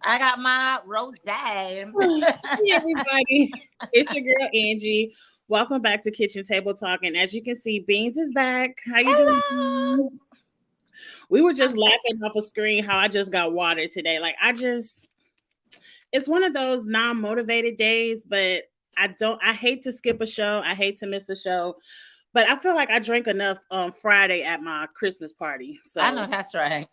I got my rosé. Hey everybody, it's your girl Angie. Welcome back to Kitchen Table Talk. And as you can see, Beans is back. How you doing, Hello. Beans? We were just I'm back. laughing off a screen how I just got water today. It's one of those non-motivated days, but I hate to skip a show. I hate to miss a show. But I feel like I drank enough on Friday at my Christmas party. I know So that's right.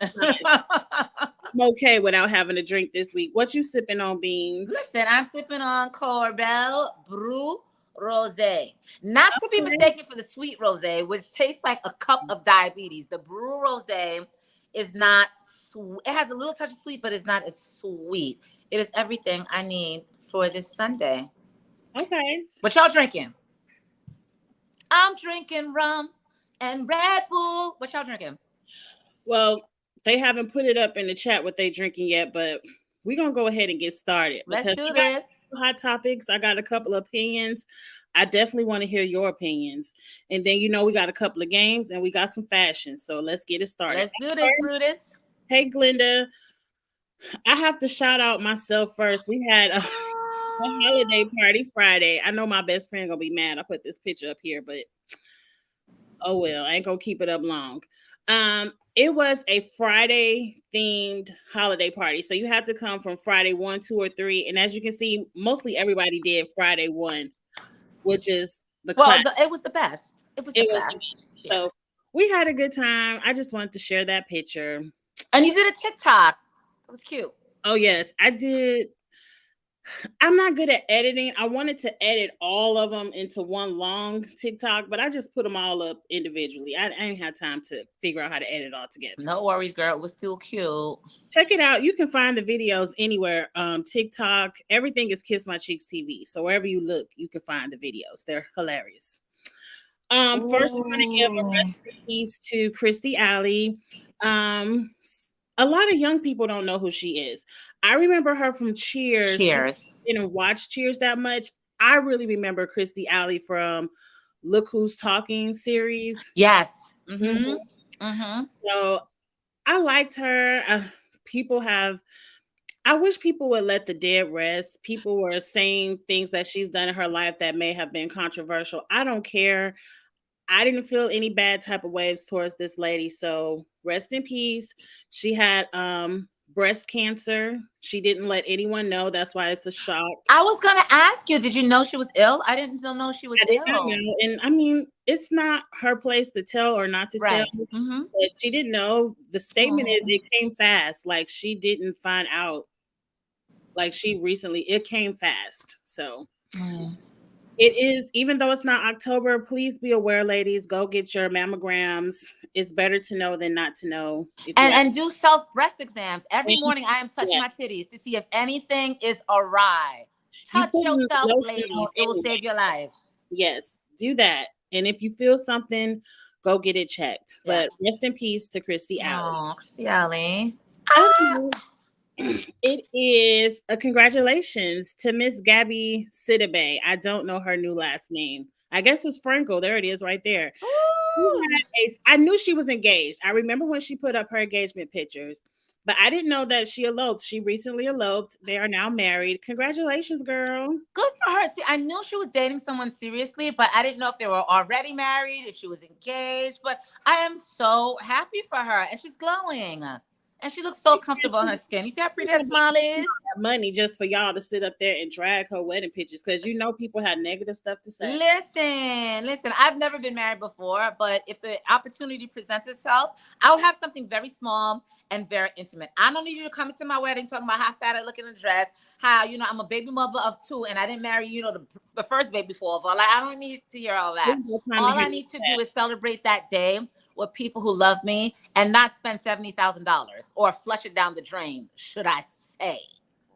I'm okay without having a drink this week. What you sipping on, Beans? Listen, I'm sipping on Corbel Brew Rosé. Not to be Okay. mistaken for the sweet rosé, which tastes like a cup of diabetes. The Brew Rosé is not sweet. It has a little touch of sweet, but it's not as sweet. It is everything I need for this Sunday. Okay. What y'all drinking? I'm drinking rum and Red Bull. What y'all drinking? Well, they haven't put it up in the chat what they drinking yet, but we're gonna go ahead and get started Let's because do I got this. hot topics. I got a couple of opinions. I definitely want to hear your opinions. And then we got a couple of games and we got some fashion. So let's get it started. Let's do this, Brutus. Hey Glenda, I have to shout out myself first. We had a holiday party Friday. I know my best friend gonna be mad. I put this picture up here, but oh well, I ain't gonna keep it up long. It was a Friday themed holiday party. So you had to come from Friday 1, 2, or 3. And as you can see, mostly everybody did Friday 1, which is the class. It was the best. It was the It was best. so Yes. we had a good time. I just wanted to share that picture. And you did a TikTok. That was cute. Oh yes, I did. I'm not good at editing. I wanted to edit all of them into one long TikTok, but I just put them all up individually. I ain't had time to figure out how to edit all together. No worries, girl. It was still cute. Check it out. You can find the videos anywhere. TikTok, everything is Kiss My Cheeks TV. So wherever you look, you can find the videos. They're hilarious. First, we want to give a rest in peace to Christy Alley. A lot of young people don't know who she is. I remember her from Cheers. Cheers. I didn't watch Cheers that much. I really remember Christy Alley from Look Who's Talking series. Yes. Mm-hmm. Mm-hmm. So I liked her. I wish people would let the dead rest. People were saying things that she's done in her life that may have been controversial. I don't care. I didn't feel any bad type of waves towards this lady. So rest in peace. She had breast cancer. She didn't let anyone know. That's why it's a shock. I was gonna ask you, did you know she was ill? I didn't know she was I did not ill. know. And I mean, it's not her place to tell or not to Right. tell. Mm-hmm. But she didn't know. The statement is it came fast. Like she didn't find out. Like it came fast. So it is, even though it's not October, please be aware, ladies, go get your mammograms. It's better to know than not to know. And do self breast exams. Every morning I am touching my titties to see if anything is awry. Touch yourself, ladies. It will save your life. Yes, do that. And if you feel something, go get it checked. But rest in peace to Christy Alley. Oh, Christy Alley. It is a congratulations to Miss Gabby Sidibe. I don't know her new last name. I guess it's Franco. There it is right there. I knew she was engaged. I remember when she put up her engagement pictures, but I didn't know that she eloped. She recently eloped. They are now married. Congratulations, girl. Good for her. See, I knew she was dating someone seriously, but I didn't know if they were already married, if she was engaged. But I am so happy for her. And she's glowing. And she looks so comfortable in her skin. You see how pretty that smile is? Money just for y'all to sit up there and drag her wedding pictures because people had negative stuff to say. Listen. I've never been married before, but if the opportunity presents itself, I'll have something very small and very intimate. I don't need you to come into my wedding talking about how fat I look in a dress, how I'm a baby mother of 2 and I didn't marry the first baby father. Like I don't need to hear all that. All I need to do is celebrate that day with people who love me and not spend $70,000 or flush it down the drain, should I say.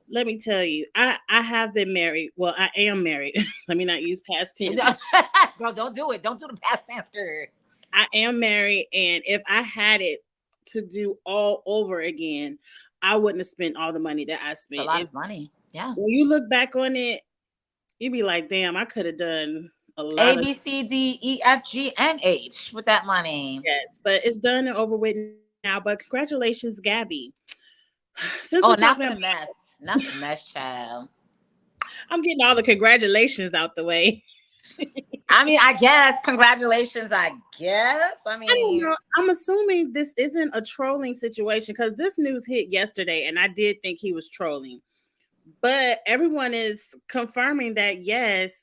Let me tell you, I have been married. Well, I am married. Let me not use past tense. Girl, don't do it. Don't do the past tense, girl. I am married, and if I had it to do all over again, I wouldn't have spent all the money that I spent. It's a lot of money. Yeah. When you look back on it, you'd be like, damn, I could have done A, B, C, D, E, F, G, and H with that money. Yes, but it's done and over with now. But congratulations, Gabby. Now for the mess. Not the mess, child. I'm getting all the congratulations out the way. I mean, I guess congratulations. I guess. I I don't mean, know. I'm assuming this isn't a trolling situation because this news hit yesterday, and I did think he was trolling. But everyone is confirming that yes,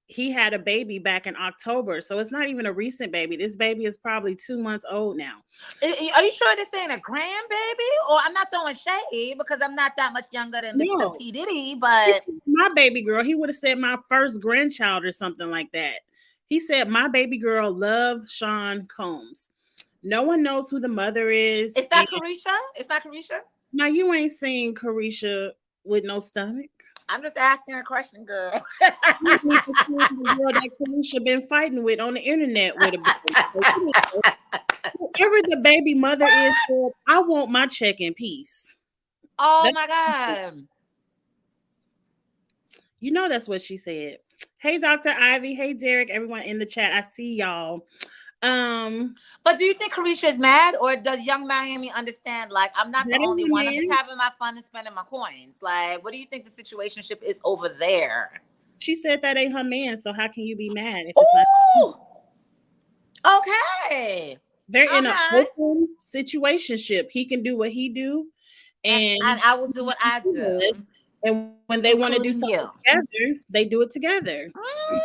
he had a baby back in October. So it's not even a recent baby. This baby is probably 2 months old now. are you sure this ain't a grandbaby? Or I'm not throwing shade because I'm not that much younger than Mr. No, P Diddy, but my baby girl. He would have said my first grandchild or something like that. He said my baby girl love Sean Combs. No one knows who the mother is. it's And not Carisha. It's not Carisha. now you ain't seen Carisha with no stomach. I'm just asking a question, girl. You need to see the girl that Carisha been fighting with on the internet with a baby. So, whoever the baby mother is, What? I want my check in peace. Oh That's, my God. you know that's what she said. Hey, Dr. Ivy. Hey, Derrick. Everyone in the chat. I see y'all. But do you think Carisha is mad, or does Young Miami understand? Like, I'm not the That is only a one. I'm just man. having my fun and spending my coins. Like, what do you think the situationship is over there? She said that ain't her man, so how can you be mad if it's not? Ooh, okay, They're in an okay. open situationship. He can do what he do, and And I will do what I do, and when they want to do including something you. together, they do it together. Mm,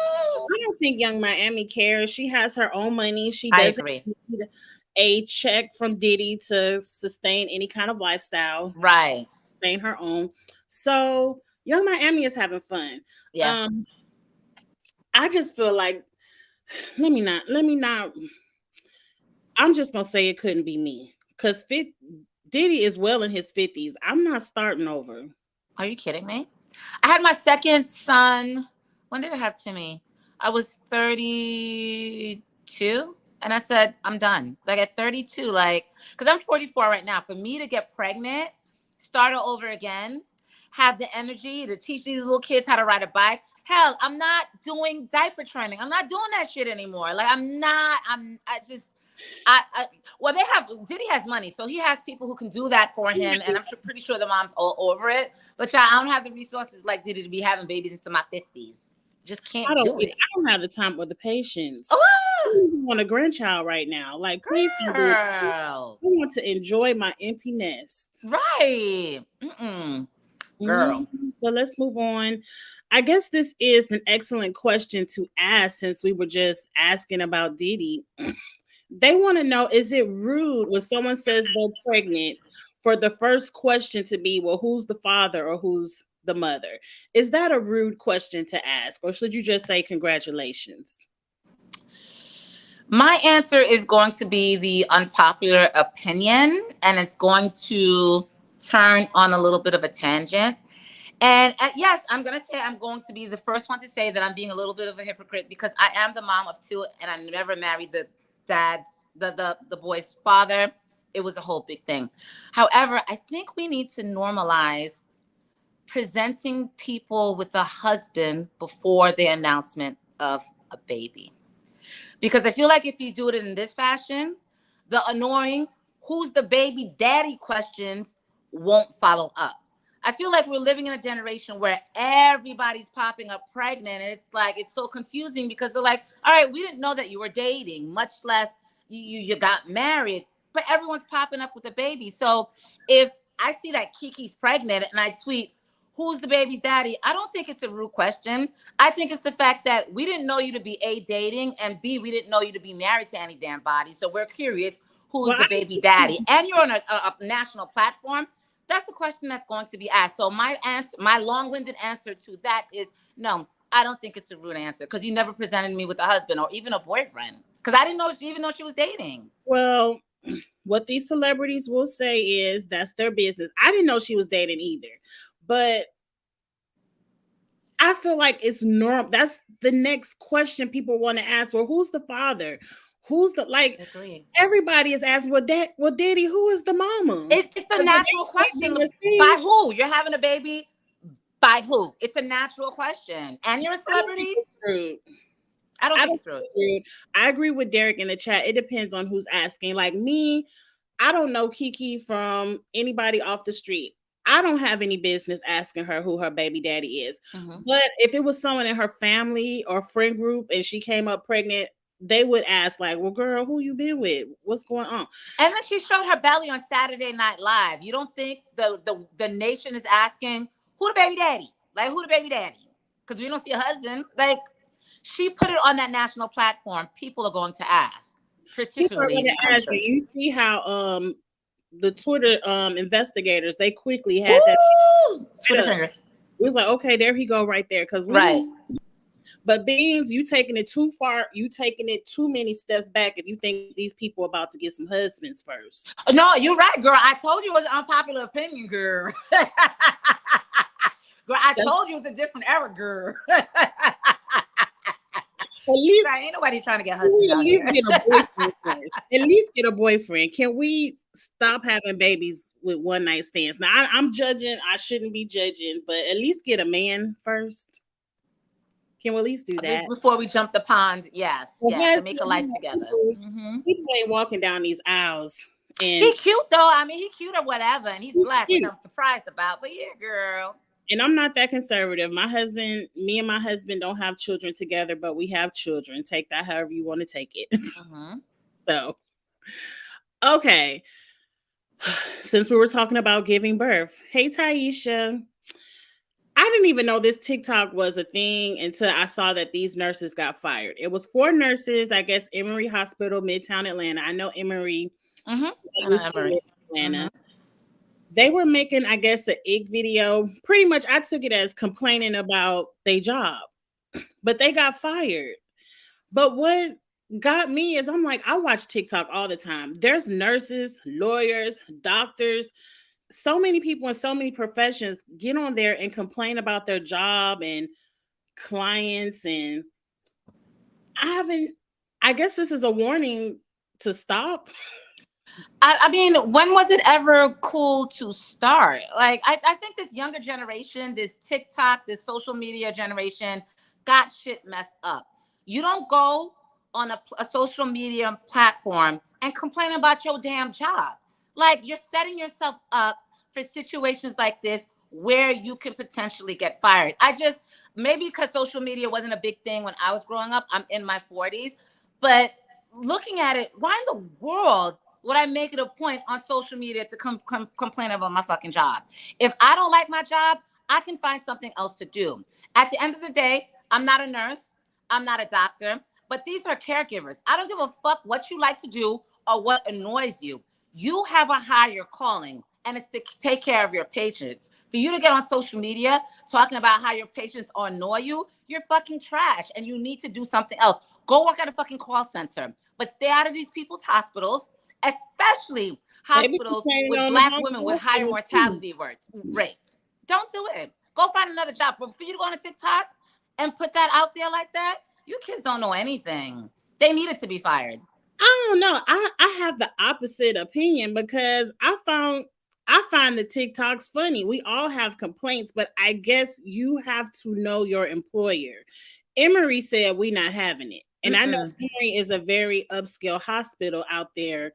I don't think Young Miami cares. She has her own money. She I doesn't agree. need a check from Diddy to sustain any kind of lifestyle. She Right. sustain her own. So Young Miami is having fun. Yeah. I just feel like let me not I'm just gonna say it couldn't be me. Cause Diddy is well in his 50s. I'm not starting over. Are you kidding me? I had my second son. When did I have Timmy? I was 32. And I said, I'm done. Like at 32, like, because I'm 44 right now. For me to get pregnant, start all over again, have the energy to teach these little kids how to ride a bike. Hell, I'm not doing diaper training. I'm not doing that shit anymore. Like, I just, well, they have Diddy has money, so he has people who can do that for him, and I'm pretty sure the mom's all over it. But yeah, I don't have the resources like Diddy to be having babies into my 50s. Just I can't don't do either. it. I don't have the time or the patience. I Oh, don't even want a grandchild right now. Like, please don't do it. girl, I want to enjoy my empty nest. right? Mm-mm. Girl, But let's move on. I guess this is an excellent question to ask since we were just asking about Diddy. They want to know, is it rude when someone says they're pregnant for the first question to be, well, who's the father or who's the mother? Is that a rude question to ask? Or should you just say congratulations? my answer is going to be the unpopular opinion, and it's going to turn on a little bit of a tangent. And yes, I'm going to say I'm going to be the first one to say that I'm being a little bit of a hypocrite because I am the mom of two and I never married the the boy's father. It was a whole big thing. However, I think we need to normalize presenting people with a husband before the announcement of a baby. Because I feel like if you do it in this fashion, the annoying who's the baby daddy questions won't follow up. I feel like we're living in a generation where everybody's popping up pregnant, and it's like it's so confusing because they're like, all right, we didn't know that you were dating, much less you got married, but everyone's popping up with a baby. So if I see that Kiki's pregnant and I tweet, who's the baby's daddy? I don't think it's a rude question. I think it's the fact that we didn't know you to be A, dating, and B, we didn't know you to be married to any damn body. So we're curious who's Well, the baby daddy. And you're on a national platform. That's a question that's going to be asked. So my answer, my long-winded answer to that is no, I don't think it's a rude answer because you never presented me with a husband or even a boyfriend. Because I didn't know even know she was dating. well, what these celebrities will say is that's their business. I didn't know she was dating either. But I feel like it's normal. That's the next question people want to ask. Well, who's the father? Who's the like? I agree. Everybody is asking, well, daddy, who is the mama? It's the natural question. By who? You're having a baby? By who? It's a natural question. And you're a celebrity? I don't I think don't it's rude. think it's rude. I agree with Derrick in the chat. It depends on who's asking. Like me, I don't know Kiki from anybody off the street. I don't have any business asking her who her baby daddy is. Mm-hmm. But if it was someone in her family or friend group and she came up pregnant, they would ask, like, well, girl, who you been with? What's going on? And then she showed her belly on Saturday Night Live. You don't think the nation is asking who the baby daddy? Like, who the baby daddy? Because we don't see a husband. Like, she put it on that national platform. People are going to ask, People are particularly going in the to ask, and country. you see how the Twitter investigators, they quickly had that Woo! Twitter up. fingers. It was like, okay, there he go right there. Because we Right. didn't. But Beans, you taking it too far. You taking it too many steps back if you think these people about to get some husbands first. No, you're right, girl. I told you it was an unpopular opinion, girl. Girl, I told you it was a different era, girl. At least, ain't nobody trying to get husbands at out least here. get a boyfriend first. At least get a boyfriend. Can we stop having babies with one night stands? Now, I'm judging. I shouldn't be judging, but at least get a man first. Can we at least do that? Before we jump the pond, yes, to make a life together. People ain't walking down these aisles. And he cute though. I mean, he cute or whatever, and he's black, which I'm surprised about. But yeah, girl. And I'm not that conservative. Me and my husband don't have children together, but we have children. Take that however you want to take it. So, okay. Since we were talking about giving birth, hey Taisha, I didn't even know this TikTok was a thing until I saw that these nurses got fired. It was 4 nurses, I guess, Emory Hospital, Midtown Atlanta. I know Emory. Atlanta. They were making, I guess, an ick video. Pretty much, I took it as complaining about their job, but they got fired. But what got me is I'm like, I watch TikTok all the time. There's nurses, lawyers, doctors, so many people in so many professions get on there and complain about their job and clients. And I guess this is a warning to stop. I mean, when was it ever cool to start? Like, I think this younger generation, this TikTok, this social media generation got shit messed up. You don't go on a social media platform and complain about your damn job. Like, you're setting yourself up for situations like this where you can potentially get fired. Maybe because social media wasn't a big thing when I was growing up. I'm in my 40s. But looking at it, why in the world would I make it a point on social media to complain about my fucking job? If I don't like my job, I can find something else to do. At the end of the day, I'm not a nurse. I'm not a doctor. But these are caregivers. I don't give a fuck what you like to do or what annoys you. You have a higher calling, and it's to take care of your patients. For you to get on social media talking about how your patients annoy you, you're fucking trash, and you need to do something else. Go work at a fucking call center. But stay out of these people's hospitals, especially hospitals with Black women with higher mortality rates. Don't do it. Go find another job. But for you to go on a TikTok and put that out there like that, you kids don't know anything. They needed to be fired. I don't know. I have the opposite opinion because I find the TikToks funny. We all have complaints, but I guess you have to know your employer. Emory said we not having it. And I know Emory is a very upscale hospital out there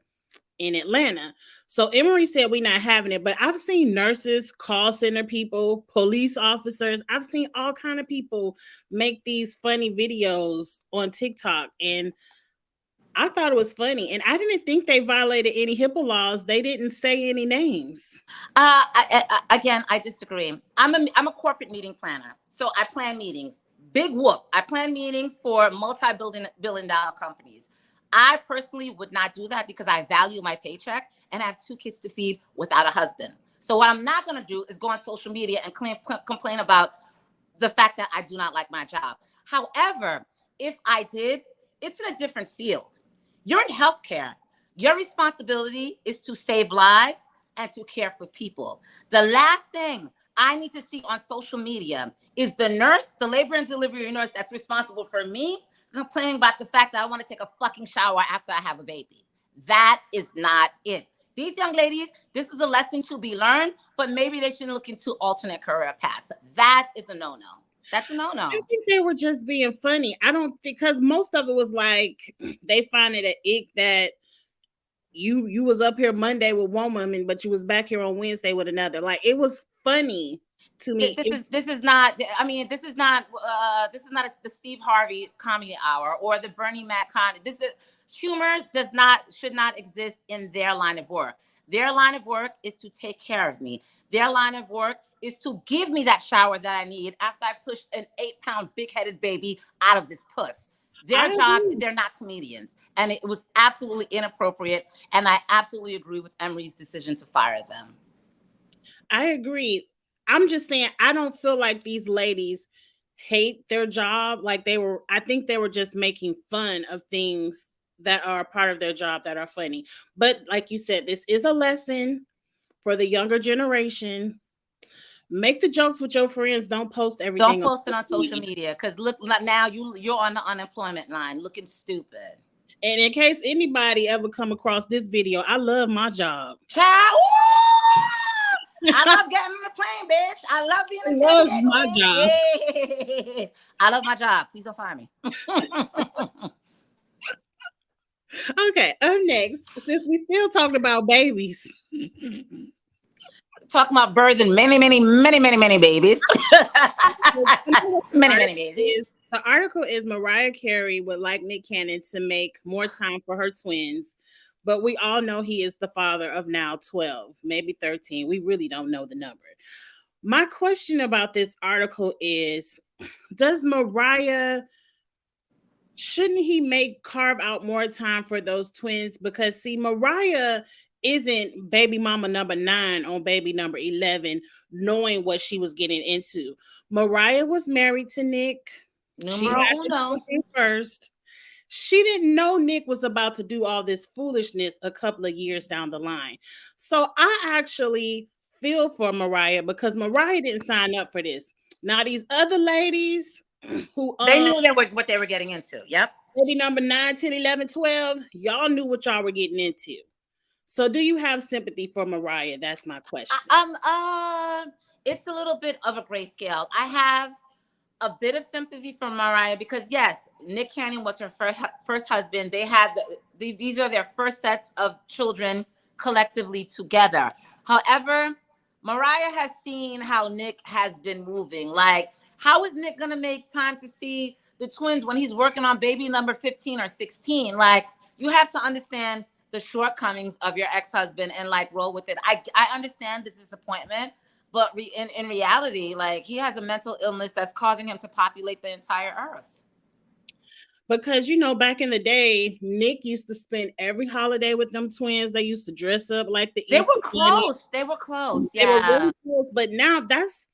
in Atlanta. So Emory said we not having it, but I've seen nurses, call center people, police officers. I've seen all kind of people make these funny videos on TikTok, and I thought it was funny. And I didn't think they violated any HIPAA laws. They didn't say any names. Again, I disagree. I'm a corporate meeting planner. So I plan meetings. Big whoop. I plan meetings for multi-billion dollar companies. I personally would not do that because I value my paycheck and I have 2 kids to feed without a husband. So what I'm not going to do is go on social media and complain about the fact that I do not like my job. However, if I did, it's in a different field. You're in healthcare. Your responsibility is to save lives and to care for people. The last thing I need to see on social media is the nurse, the labor and delivery nurse that's responsible for me, complaining about the fact that I want to take a fucking shower after I have a baby. That is not it. These young ladies, this is a lesson to be learned, but maybe they should look into alternate career paths. That is a no-no. That's a no-no. I think they were just being funny. I don't think, because most of it was like they find it an ick that you was up here Monday with one woman, but you was back here on Wednesday with another. Like, it was funny to me. This is not. I mean, this is not the Steve Harvey comedy hour or the Bernie Mac comedy. This is humor should not exist in their line of work. Their line of work is to take care of me. Their line of work is to give me that shower that I need after I push an 8-pound big-headed baby out of this puss. Their job, they're not comedians. And it was absolutely inappropriate. And I absolutely agree with Emery's decision to fire them. I agree. I'm just saying, I don't feel like these ladies hate their job. Like, I think they were just making fun of things that are a part of their job that are funny. But like you said, this is a lesson for the younger generation. Make the jokes with your friends. Don't post everything. Don't post it on social media, because look, now you're on the unemployment line looking stupid. And in case anybody ever come across this video, I love my job. Child, I love getting on the plane, bitch. I love being in San Diego, my job. Yeah. I love my job. Please don't fire me. Okay, up next, since we still talking about babies. Talking about birthing many babies. many babies. The article is Mariah Carey would like Nick Cannon to make more time for her twins, but we all know he is the father of now 12, maybe 13. We really don't know the number. My question about this article is, shouldn't he carve out more time for those twins? Because see, Mariah isn't baby mama number 9 on baby number 11, knowing what she was getting into. Mariah was married to Nick. She had him first. She didn't know Nick was about to do all this foolishness a couple of years down the line. So I actually feel for Mariah, because Mariah didn't sign up for this. Now these other ladies who they knew what they were getting into. Yep. Baby number 9, 10, 11, 12, y'all knew what y'all were getting into. So do you have sympathy for Mariah? That's my question. It's a little bit of a grayscale. I have a bit of sympathy for Mariah because, yes, Nick Cannon was her first husband. They had these are their first sets of children collectively together. However, Mariah has seen how Nick has been moving. Like, how is Nick going to make time to see the twins when he's working on baby number 15 or 16? Like, you have to understand the shortcomings of your ex-husband and like roll with it. I understand the disappointment, but in reality, like, he has a mental illness that's causing him to populate the entire earth. Because, back in the day, Nick used to spend every holiday with them twins. They used to dress up like the Easter Bunny. They were close. Yeah. They were really close. But now that's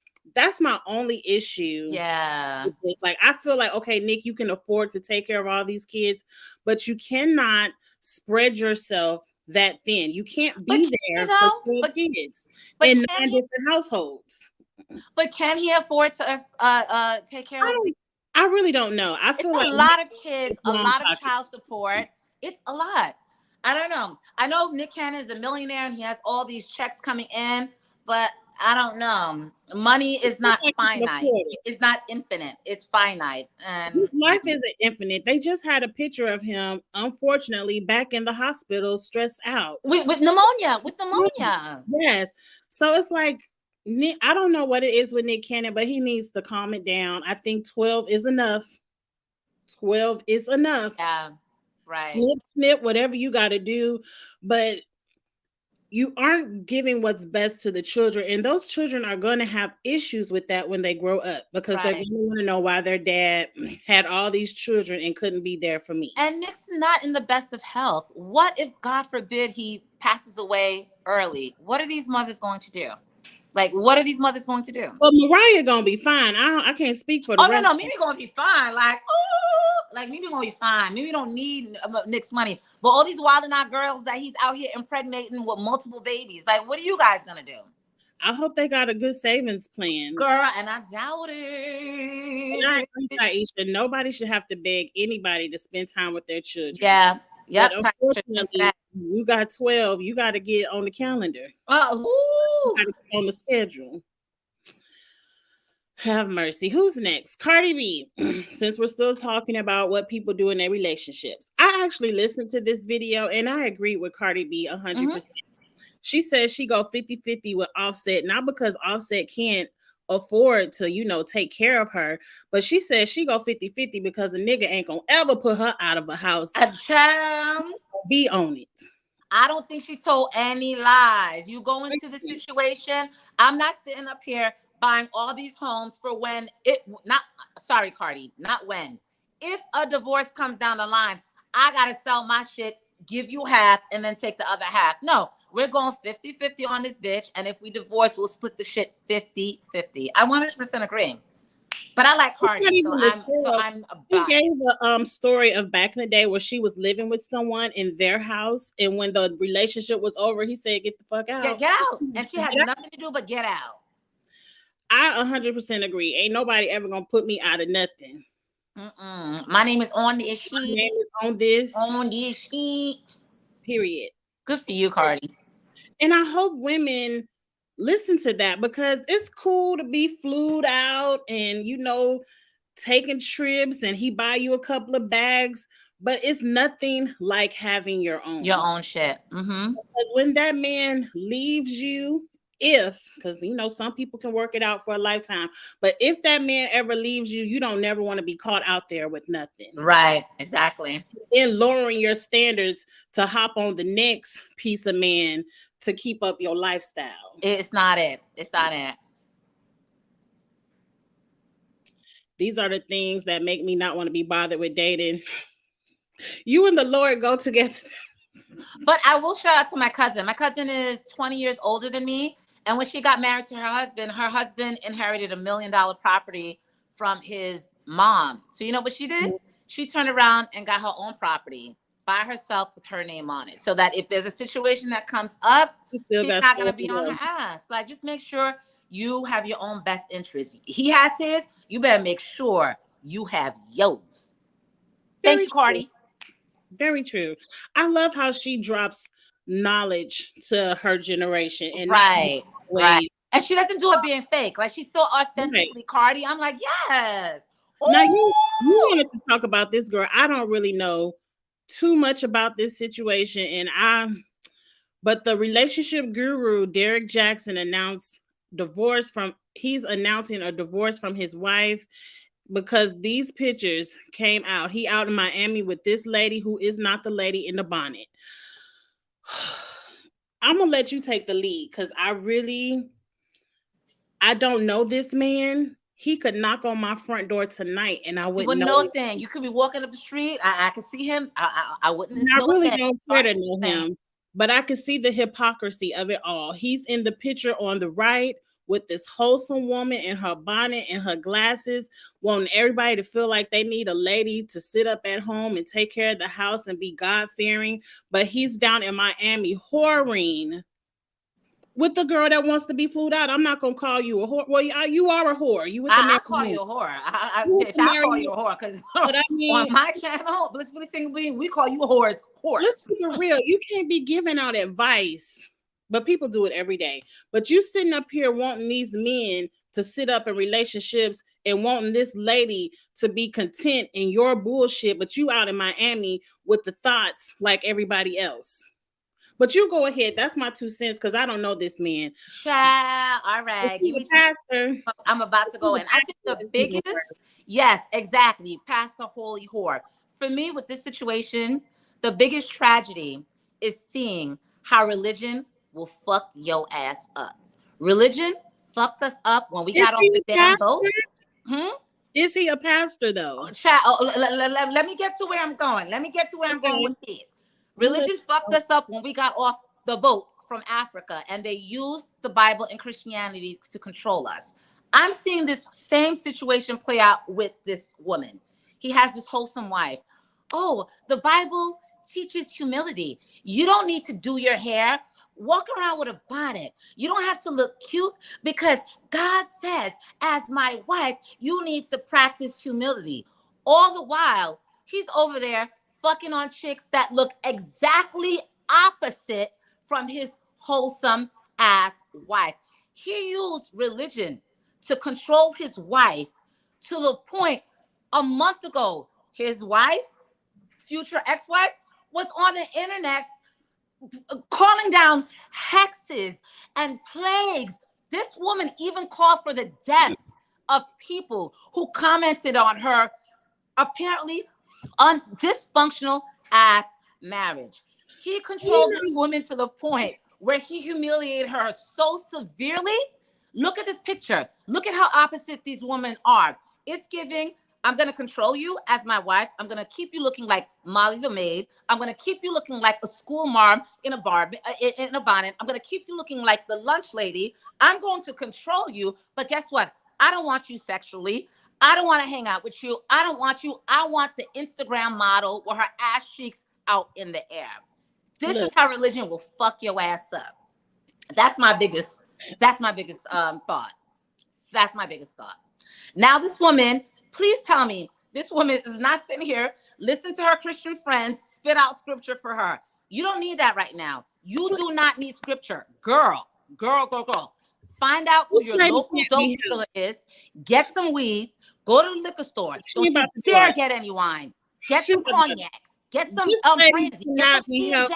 my only issue. Yeah. Like, I feel like, okay, Nick, you can afford to take care of all these kids, but you cannot spread yourself that thin. You can't be there for 12 kids in 9 different households. But can he afford to take care of them? I really don't know. I feel like a lot of kids, a lot of child support. It's a lot. I don't know. I know Nick Cannon is a millionaire and he has all these checks coming in, but I don't know. Money is not finite. It's not infinite. It's finite. And his life isn't infinite. They just had a picture of him, unfortunately, back in the hospital, stressed out. With pneumonia. Yes. So it's like, Nick, I don't know what it is with Nick Cannon, but he needs to calm it down. I think 12 is enough. 12 is enough. Yeah. Right. Snip, whatever you got to do. But you aren't giving what's best to the children. And those children are going to have issues with that when they grow up, because they're going to want to know why their dad had all these children and couldn't be there for me. And Nick's not in the best of health. What if, God forbid, he passes away early? What are these mothers going to do? Like, what are these mothers going to do? Well, Mariah going to be fine. I can't speak for the rest. No, Mimi going to be fine. Mimi going to be fine. Mimi don't need Nick's money. But all these wilding out girls that he's out here impregnating with multiple babies, like, what are you guys going to do? I hope they got a good savings plan. Girl, and I doubt it. And I agree, Taisha, nobody should have to beg anybody to spend time with their children. Yeah. Yep. But unfortunately, you got 12. You got to get on the calendar. You got to get on the schedule. Have mercy. Who's next? Cardi B. Since we're still talking about what people do in their relationships, I actually listened to this video and I agree with Cardi B 100%. She says she go 50-50 with Offset, not because Offset can't afford to, take care of her, but she says she go 50-50 because a nigga ain't gonna ever put her out of a house. A child. Be on it. I don't think she told any lies. You go into the situation. I'm not sitting up here buying all these homes for when it not sorry, Cardi, not when. If a divorce comes down the line, I gotta sell my shit, give you half, and then take the other half. No, we're going 50-50 on this bitch. And if we divorce, we'll split the shit 50-50. I 100% agree. But I like Cardi, I'm He about gave a story of back in the day where she was living with someone in their house, and when the relationship was over, he said, "Get the fuck out, get out," and she had nothing to do but get out. I 100% agree. Ain't nobody ever gonna put me out of nothing. My name is on this sheet. My name is on this. On this sheet. Period. Good for you, Cardi. And I hope women listen to that, because it's cool to be flued out and taking trips and he buy you a couple of bags, but it's nothing like having your own shit. Because when that man leaves you, because some people can work it out for a lifetime, but if that man ever leaves you, you don't never want to be caught out there with nothing. Right, exactly. Then lowering your standards to hop on the next piece of man to keep up your lifestyle. It's not it. These are the things that make me not want to be bothered with dating. You and the Lord go together. But I will shout out to my cousin. My cousin is 20 years older than me. And when she got married to her husband inherited $1 million property from his mom. So you know what she did? She turned around and got her own property by herself with her name on it. So that if there's a situation that comes up, she's not going to be on her ass. Like, just make sure you have your own best interest. He has his. You better make sure you have yours. Thank you, Cardi. Very true. I love how she drops knowledge to her generation. And right. And she doesn't do it being fake. Like, she's so authentically Cardi. I'm like, yes. Ooh. Now you wanted to talk about this girl. I don't really know too much about this situation, but the relationship guru Derrick Jaxon he's announcing a divorce from his wife, because these pictures came out. He out in Miami with this lady who is not the lady in the bonnet. I'm gonna let you take the lead, because I don't know this man. He could knock on my front door tonight and I wouldn't know. Thing. You could be walking up the street. I could see him. I wouldn't. I really don't care to know him, but I can see the hypocrisy of it all. He's in the picture on the right with this wholesome woman in her bonnet and her glasses, wanting everybody to feel like they need a lady to sit up at home and take care of the house and be God-fearing. But he's down in Miami whoring with the girl that wants to be flued out. I'm not gonna call you a whore. Well, you are a whore. I call you a whore. I call you a whore, because on my channel, Blissfully Single Being, we call you whores. Let's be real. You can't be giving out advice, but people do it every day. But you sitting up here wanting these men to sit up in relationships and wanting this lady to be content in your bullshit, but you out in Miami with the thoughts like everybody else. But you go ahead. That's my 2 cents, because I don't know this man. Child, all right. Give me pastor. I'm about to go in. I think the biggest, yes, exactly, Pastor Holy Whore. For me, with this situation, the biggest tragedy is seeing how religion will fuck your ass up. Religion fucked us up when we got off the damn boat. Is he a pastor, though? Child, let me get to where I'm going. With this. Religion fucked us up when we got off the boat from Africa, and they used the Bible and Christianity to control us. I'm seeing this same situation play out with this woman. He has this wholesome wife. Oh, the Bible teaches humility. You don't need to do your hair. Walk around with a bonnet. You don't have to look cute, because God says, as my wife, you need to practice humility. All the while, he's over there fucking on chicks that look exactly opposite from his wholesome ass wife. He used religion to control his wife to the point a month ago, his wife, future ex-wife, was on the internet calling down hexes and plagues. This woman even called for the death of people who commented on her apparently dysfunctional ass marriage. He controlled this woman to the point where he humiliated her so severely. Look at this picture. Look at how opposite these women are. It's giving, I'm going to control you as my wife. I'm going to keep you looking like Molly the maid. I'm going to keep you looking like a school mom in a in a bonnet. I'm going to keep you looking like the lunch lady. I'm going to control you. But guess what? I don't want you sexually. I don't want to hang out with you. I don't want you. I want the Instagram model with her ass cheeks out in the air. This is how religion will fuck your ass up. That's my biggest thought. That's my biggest thought. Now, this woman, please tell me, this woman is not sitting here, listen to her Christian friends, spit out scripture for her. You don't need that right now. You do not need scripture. Girl. Find out who your local dope dealer is. Get some weed. Go to the liquor store. Don't you dare get any wine. Get some cognac. Get some brandy. Cannot be helped.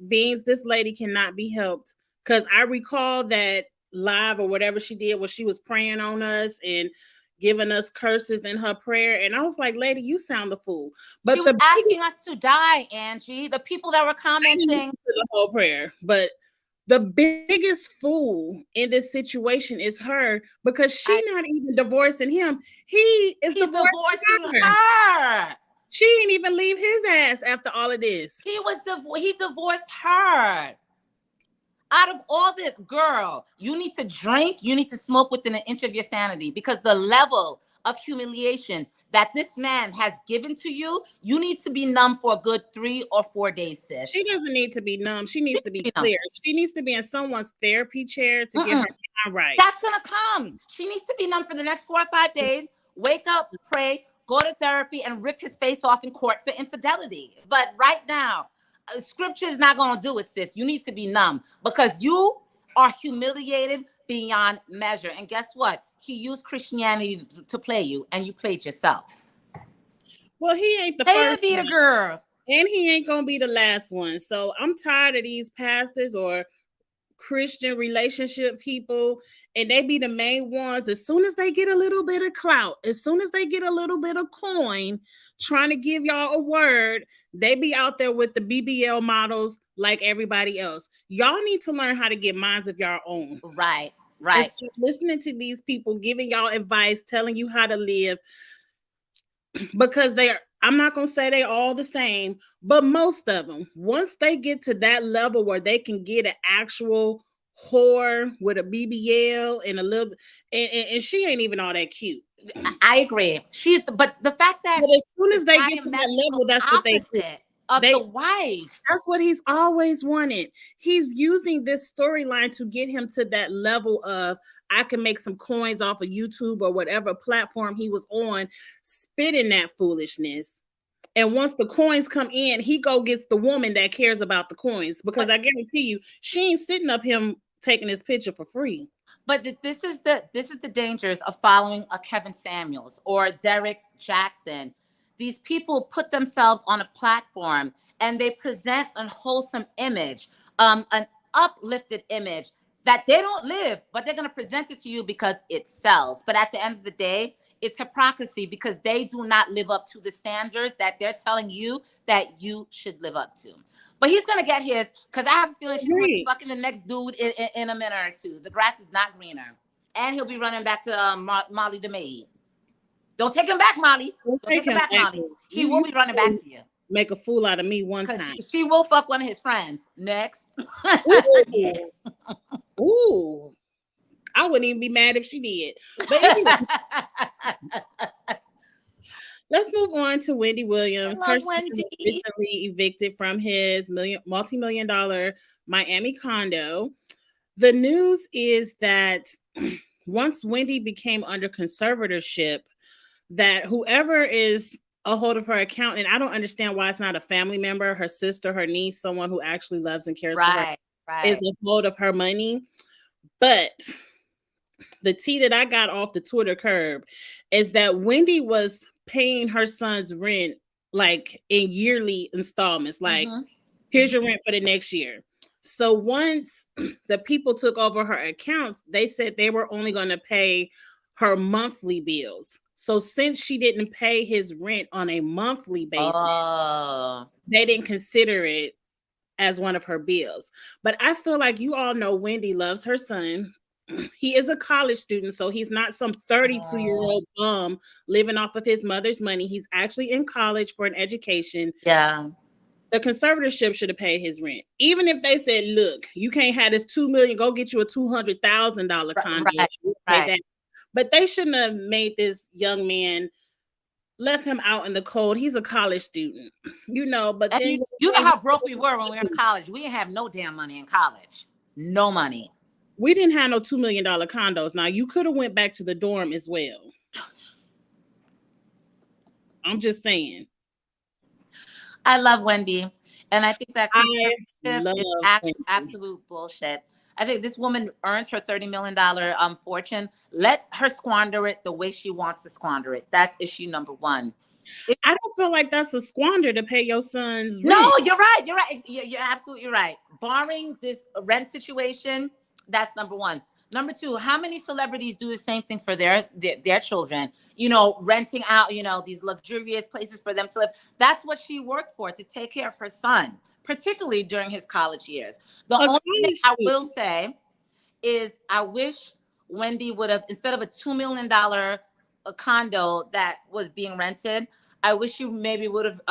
Beans, this lady cannot be helped. Because I recall that live or whatever she did when she was praying on us and giving us curses in her prayer. And I was like, lady, you sound the fool. But she was asking us to die, Angie. The people that were commenting. The whole prayer. But the biggest fool in this situation is her, because she's not even divorcing him. He's divorcing her. She didn't even leave his ass after all of this. He divorced her. Out of all this, girl, you need to drink, you need to smoke within an inch of your sanity, because the level of humiliation that this man has given to you, you need to be numb for a good 3 or 4 days, sis. She doesn't need to be numb. She needs to be clear. She needs to be in someone's therapy chair to get her mind right. That's going to come. She needs to be numb for the next 4 or 5 days. Wake up, pray, go to therapy, and rip his face off in court for infidelity. But right now, scripture is not going to do it, sis. You need to be numb, because you are humiliated beyond measure. And guess what? He used Christianity to play you, and you played yourself. Well, he ain't the first one, girl. And he ain't going to be the last one. So I'm tired of these pastors or Christian relationship people, and they be the main ones. As soon as they get a little bit of clout, as soon as they get a little bit of coin, trying to give y'all a word, they be out there with the BBL models like everybody else. Y'all need to learn how to get minds of your own. Right. Listening to these people giving y'all advice, telling you how to live, because I'm not going to say they're all the same, but most of them, once they get to that level where they can get an actual whore with a BBL and a little, and she ain't even all that cute. I agree. But the fact that as soon as they get to that level, that's what they do. The wife. That's what he's always wanted. He's using this storyline to get him to that level of, I can make some coins off of YouTube or whatever platform he was on, spitting that foolishness. And once the coins come in, he gets the woman that cares about the coins, because I guarantee you, she ain't sitting up him taking his picture for free. But this is the dangers of following a Kevin Samuels or Derrick Jaxon. These people put themselves on a platform and they present a wholesome image, an uplifted image that they don't live, but they're going to present it to you because it sells. But at the end of the day, it's hypocrisy, because they do not live up to the standards that they're telling you that you should live up to. But he's going to get his, because I have a feeling she's going to be fucking the next dude in a minute or two. The grass is not greener. And he'll be running back to Molly the maid. Don't take him back, Molly. Don't take him back, Molly. He will be running back to you. Make a fool out of me one time. She will fuck one of his friends. Next. Next. Ooh. I wouldn't even be mad if she did. But anyway, let's move on to Wendy Williams. Her son was recently evicted from his multi-million-dollar Miami condo. The news is that once Wendy became under conservatorship, that whoever is a hold of her account, and I don't understand why it's not a family member, her sister, her niece, someone who actually loves and cares for her, is a hold of her money. But the tea that I got off the Twitter curb is that Wendy was paying her son's rent like in yearly installments. Like, Mm-hmm. here's your rent for the next year. So once the people took over her accounts, they said they were only going to pay her monthly bills. So since she didn't pay his rent on a monthly basis, Oh. they didn't consider it as one of her bills. But I feel like you all know Wendy loves her son. He is a college student, so he's not some 32-year-old bum living off of his mother's money. He's actually in college for an education. Yeah. The conservatorship should have paid his rent. Even if they said, look, you can't have this $2 million, go get you a $200,000 condo. Right. Pay Right. that. But they shouldn't have made this young man, left him out in the cold. He's a college student, but And then you know how broke we were when we were in college. We didn't have no damn money in college. No money. we didn't have no $2 million condos. Now you could have went back to the dorm as well. I'm just saying. I love Wendy. And I think that I conservatorship love is Wendy. absolute bullshit. I think this woman earned her $30 million fortune. Let her squander it the way she wants to squander it. That's issue number one. I don't feel like that's a squander to pay your son's rent. No, you're right. You're right. You're absolutely right. Barring this rent situation, that's number one. Number two, how many celebrities do the same thing for their children? Renting out, these luxurious places for them to live. That's what she worked for, to take care of her son, particularly during his college years. The only thing I will say is I wish Wendy would have, instead of a $2 million condo that was being rented, I wish you maybe would have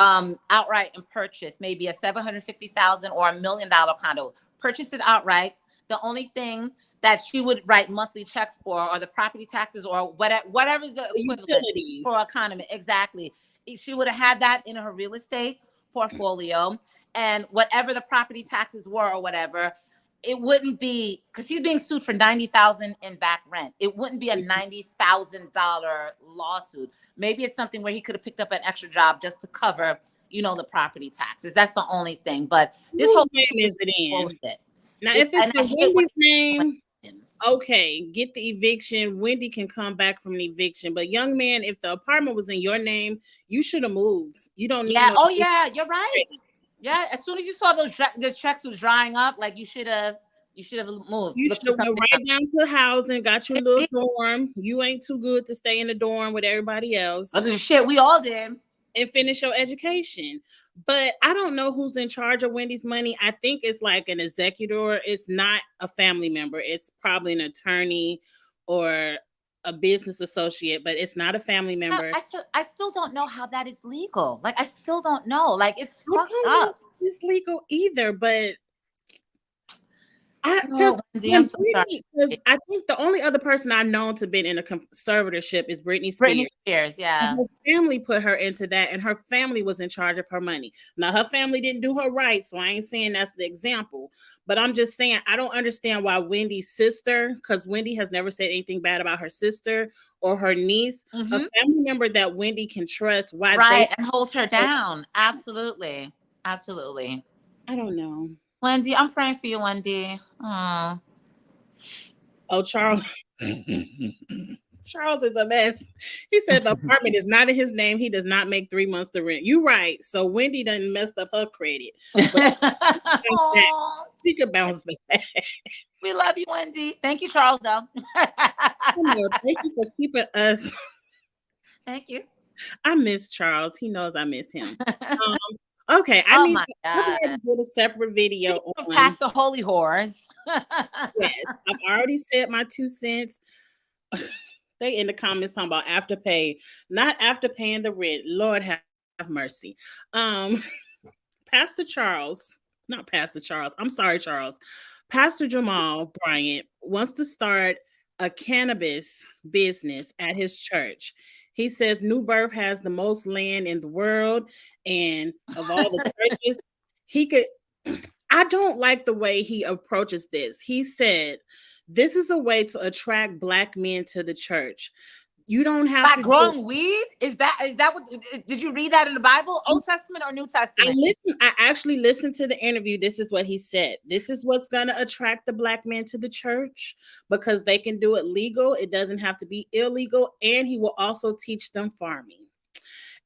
outright and purchased maybe a $750,000 or $1 million condo. Purchase it outright. The only thing that she would write monthly checks for are the property taxes or whatever's the equivalent utilities for a condom. Exactly. She would have had that in her real estate portfolio, and whatever the property taxes were or whatever, it wouldn't be, because he's being sued for $90,000 in back rent. It wouldn't be a $90,000 lawsuit. Maybe it's something where he could have picked up an extra job just to cover, the property taxes. That's the only thing. But this whole name is it in? bullshit. Now, if it's the Wendy's name, okay, get the eviction. Wendy can come back from an eviction. But young man, if the apartment was in your name, you should have moved. You don't need. Yeah. Yeah. You're right. Yeah. As soon as you saw those checks was drying up, like you should have moved. You should have went right down to housing, got your little dorm. You ain't too good to stay in the dorm with everybody else. Shit, we all did. And finish your education. But I don't know who's in charge of Wendy's money. I think it's like an executor. It's not a family member. It's probably an attorney or a business associate, but it's not a family member. I still don't know how that is legal. Like, I still don't know. Like, it's fucked up. It's legal either, but I think the only other person I know to been in a conservatorship is Britney Spears. Yeah. And her family put her into that, and her family was in charge of her money. Now, her family didn't do her right, so I ain't saying that's the example. But I'm just saying I don't understand why Wendy's sister, because Wendy has never said anything bad about her sister or her niece, a family member that Wendy can trust, why and holds her down. Absolutely. Absolutely. I don't know. Wendy, I'm praying for you, Wendy. Oh, Charles. Charles is a mess. He said the apartment is not in his name. He does not make 3 months the rent. You right. So Wendy done messed up her credit. She could bounce back. We love you, Wendy. Thank you, Charles, though. Thank you for keeping us. Thank you. I miss Charles. He knows I miss him. Okay, I need to do a separate video on past the holy whores. Yes, I've already said my 2 cents. They in the comments talking about afterpay, not after paying the rent. Lord have mercy. Pastor Charles, not Pastor Charles. I'm sorry, Charles. Pastor Jamal Bryant wants to start a cannabis business at his church. He says New Birth has the most land in the world, and of all the churches, I don't like the way he approaches this. He said, this is a way to attract Black men to the church. You don't have By to do. growing weed? Is that what did you read that in the Bible? Old Testament or New Testament? I actually listened to the interview. This is what he said. This is what's going to attract the black men to the church because they can do it legal. It doesn't have to be illegal. And he will also teach them farming.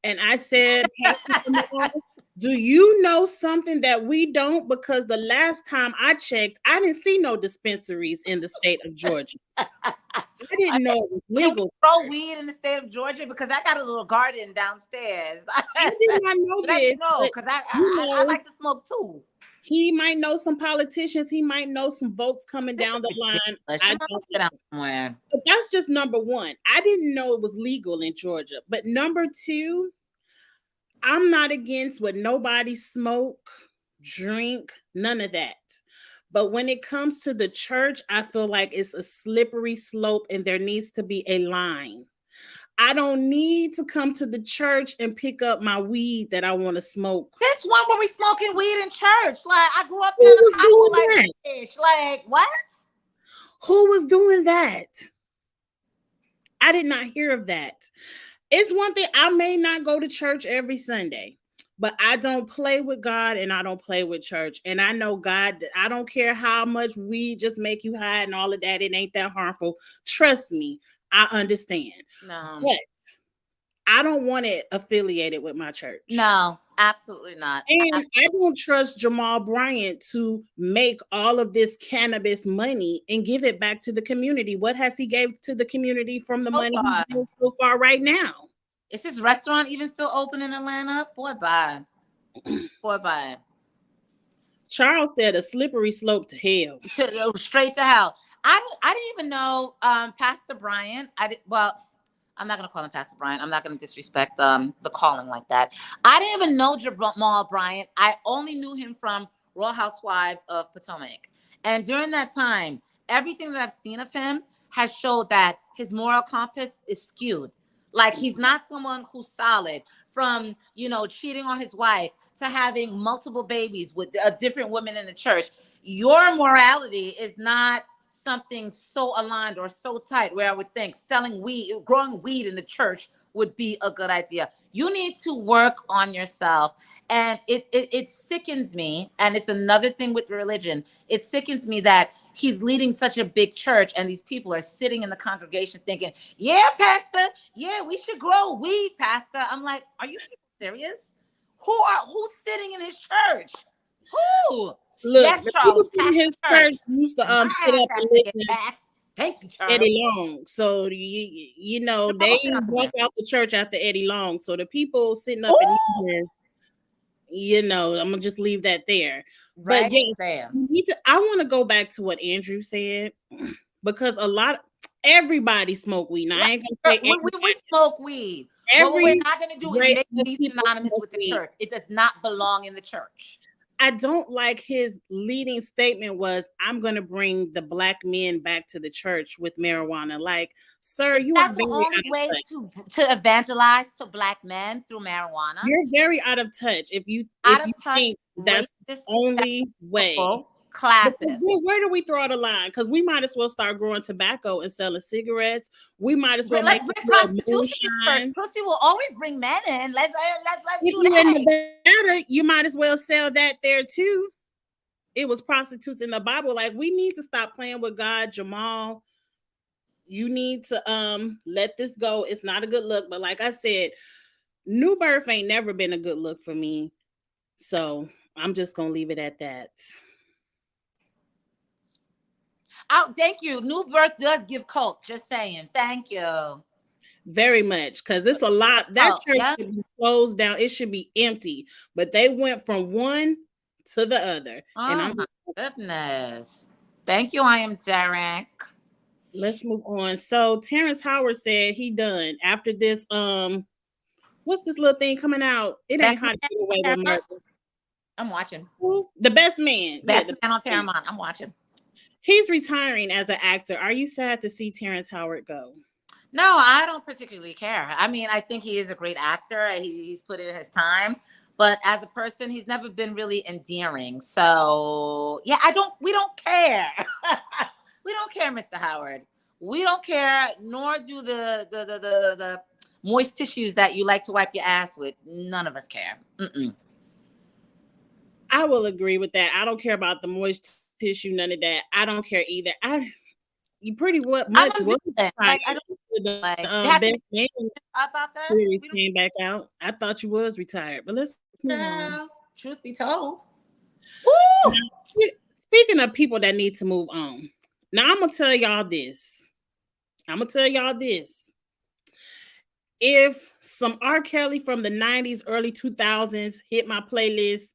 And I said, Pastor Jamal, do you know something that we don't? Because the last time I checked, I didn't see no dispensaries in the state of Georgia. I didn't know it was Can we legal. grow weed in the state of Georgia? Because I got a little garden downstairs. I did not know Let me this. know, But, because you I know, like to smoke too. he might know some politicians. He might know some votes coming This down is the line. ridiculous. I You don't must sit know. down somewhere. But that's just number one. I didn't know it was legal in Georgia. But number two, I'm not against what nobody smoke, drink, none of that. But when it comes to the church, I feel like it's a slippery slope and there needs to be a line. I don't need to come to the church and pick up my weed that I want to smoke. This one where we smoking weed in church. Like, I grew up Who was Pentecostal, doing like, that? British. Like, what? Who was doing that? I did not hear of that. It's one thing, I may not go to church every Sunday, but I don't play with God and I don't play with church. And I know God, I don't care how much weed just make you high and all of that. It ain't that harmful. Trust me, I understand. No. But I don't want it affiliated with my church. No, absolutely not. And I don't trust Jamal Bryant to make all of this cannabis money and give it back to the community. What has he gave to the community from the money he's doing so far right now? Is his restaurant even still open in Atlanta? Boy, bye. Boy, bye. Charles said a slippery slope to hell. Straight to hell. I didn't even know Pastor Bryant. I'm not gonna call him Pastor Bryant. I'm not gonna disrespect the calling like that. I didn't even know Jamal Bryant. I only knew him from Real Housewives of Potomac. And during that time, everything that I've seen of him has showed that his moral compass is skewed. Like, he's not someone who's solid, from, cheating on his wife to having multiple babies with different women in the church. Your morality is not something so aligned or so tight where I would think growing weed in the church would be a good idea. You need to work on yourself. And it sickens me. And it's another thing with religion. It sickens me that he's leading such a big church and these people are sitting in the congregation thinking, yeah, Pastor, yeah, we should grow weed, Pastor. I'm like, are you serious? Who's sitting in his church? Who? Look, Yes, the Charles. people in his church used to sit up and listen Thank you, Charles. Eddie Long. So they walk out the church after Eddie Long. So the people sitting up and listening, I'm gonna just leave that there. Right. But yes, I want to go back to what Andrew said, because everybody smoke weed. Now, I ain't gonna say we smoke weed. What we're not gonna do is make weed synonymous with the church. It does not belong in the church. I don't like his leading statement was, I'm going to bring the black men back to the church with marijuana. Like, sir, you are the only way to evangelize to black men through marijuana. You're very out of touch if you think that's the only way. Classes. Where do we draw the line? Because we might as well start growing tobacco and selling cigarettes. We might as well make prostitution. Pussy will always bring men in. Let's if do that. In Nevada, you might as well sell that there too. It was prostitutes in the Bible. Like, we need to stop playing with God, Jamal. You need to let this go. It's not a good look, but like I said, new birth ain't never been a good look for me. So I'm just gonna leave it at that. Oh, thank you. New birth does give coke. Just saying. Thank you. Very much, because it's a lot. That church should be closed down. It should be empty. But they went from one to the other. Oh, my goodness. Thank you. I am Derrick. Let's move on. So Terrence Howard said he done after this. What's this little thing coming out? It ain't How to Get Away with Murder. I'm watching. The Best Man. Best Man on Paramount. I'm watching. He's retiring as an actor. Are you sad to see Terrence Howard go? No, I don't particularly care. I mean, I think he is a great actor. He's put in his time, but as a person, he's never been really endearing. So yeah, we don't care. We don't care, Mr. Howard. We don't care, nor do the moist tissues that you like to wipe your ass with. None of us care. Mm-mm. I will agree with that. I don't care about the moist tissue, none of that. I don't care either. You pretty I'm much was ambivalent. tired. Like I don't The like they had to best make man about that. series We don't came back out. I thought you was retired, but let's move on. truth be told. Now, Woo! speaking of people that need to move on, now I'm gonna tell y'all this. I'm gonna tell y'all this. If some R. Kelly from the 90s, early 2000s hit my playlist,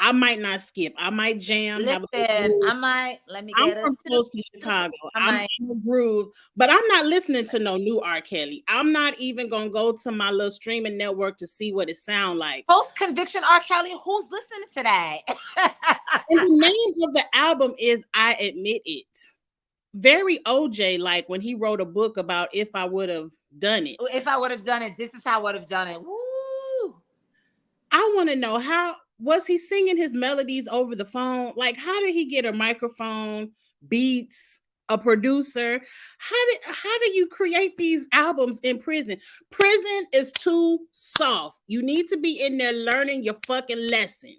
I might not skip. I might jam, have a good Listen, groove. I might let me I'm get a from tip. close to Chicago. I I'm might a groove, but I'm not listening to no new R. Kelly. I'm not even gonna go to my little streaming network to see what it sound like. post conviction R. Kelly. Who's listening to that? And the name of the album is I Admit It. Very OJ, like when he wrote a book about if I would have done it. If I would have done it, this is how I would have done it. Woo! I want to know, how was he singing his melodies over the phone? Like, how did he get a microphone, beats, a producer? How do you create these albums in prison? Prison is too soft. You need to be in there learning your fucking lesson.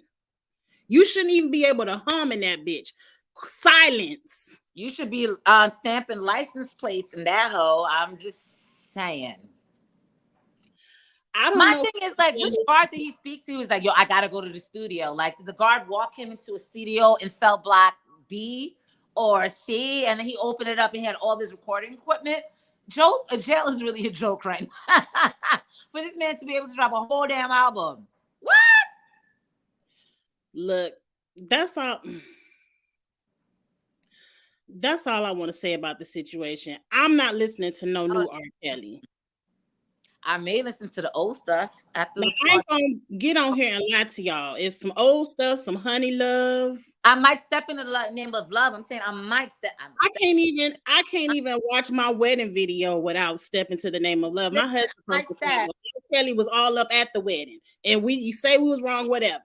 You shouldn't even be able to hum in that bitch. Silence. You should be stamping license plates in that hole. I'm just saying. I don't My know. thing is like, which guard did he speak to? He was like, yo, I gotta go to the studio. Like, did the guard walk him into a studio in cell block B or C, and then he opened it up and he had all this recording equipment? Jail is really a joke right now. For this man to be able to drop a whole damn album. What? Look, that's all. That's all I want to say about the situation. I'm not listening to no new R. Kelly. I may listen to the old stuff after Now, the I ain't gonna get on here and lie to y'all. If some old stuff, some Honey Love, I might step into the name of love. I'm saying I might step. I can't even watch my wedding video without stepping to the name of love. My Listen, husband I might posted that step. R. Kelly was all up at the wedding, and you say we was wrong, whatever.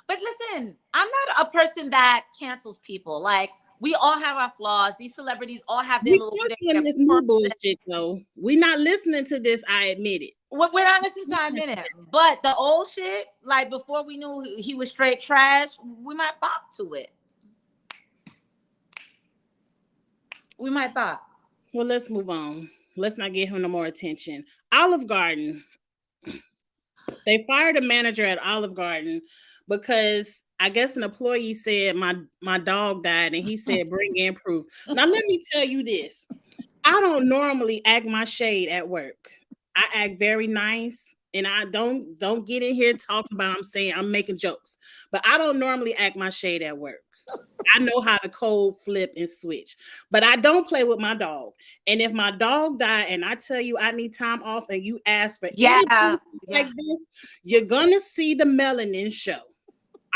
But listen, I'm not a person that cancels people. Like, we all have our flaws. These celebrities all have their We little canceling this new bullshit though. We not listening to this. I admit it. We're not listening to our minute. But the old shit, like before we knew he was straight trash, we might bop to it. We might bop. Well, let's move on. Let's not give him no more attention. Olive Garden. They fired a manager at Olive Garden because I guess an employee said my dog died, and he said bring in proof. Now let me tell you this. I don't normally act my shade at work. I act very nice, and I don't get in here talking about I'm making jokes. But I don't normally act my shade at work. I know how to cold flip and switch, but I don't play with my dog. And if my dog died and I tell you I need time off and you ask for anything like this, you're gonna see the melanin show.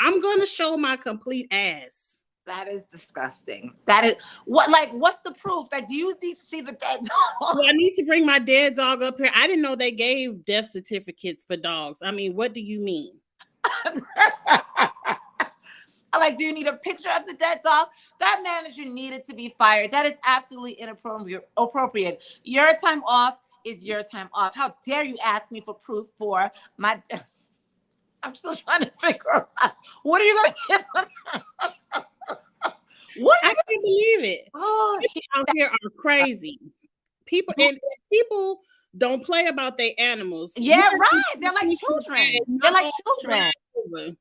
I'm gonna show my complete ass. That is disgusting. That is what, like, what's the proof? Like, do you need to see the dead dog? Well, I need to bring my dead dog up here. I didn't know they gave death certificates for dogs. I mean, what do you mean? Like, do you need a picture of the dead dog? That manager needed to be fired. That is absolutely inappropriate. Your time off is your time off. How dare you ask me for proof for my death? I'm still trying to figure out, what are you gonna give them? I can't believe it. Oh, people out here are crazy. People don't play about their animals. Yeah, right. They're like children. They're like children.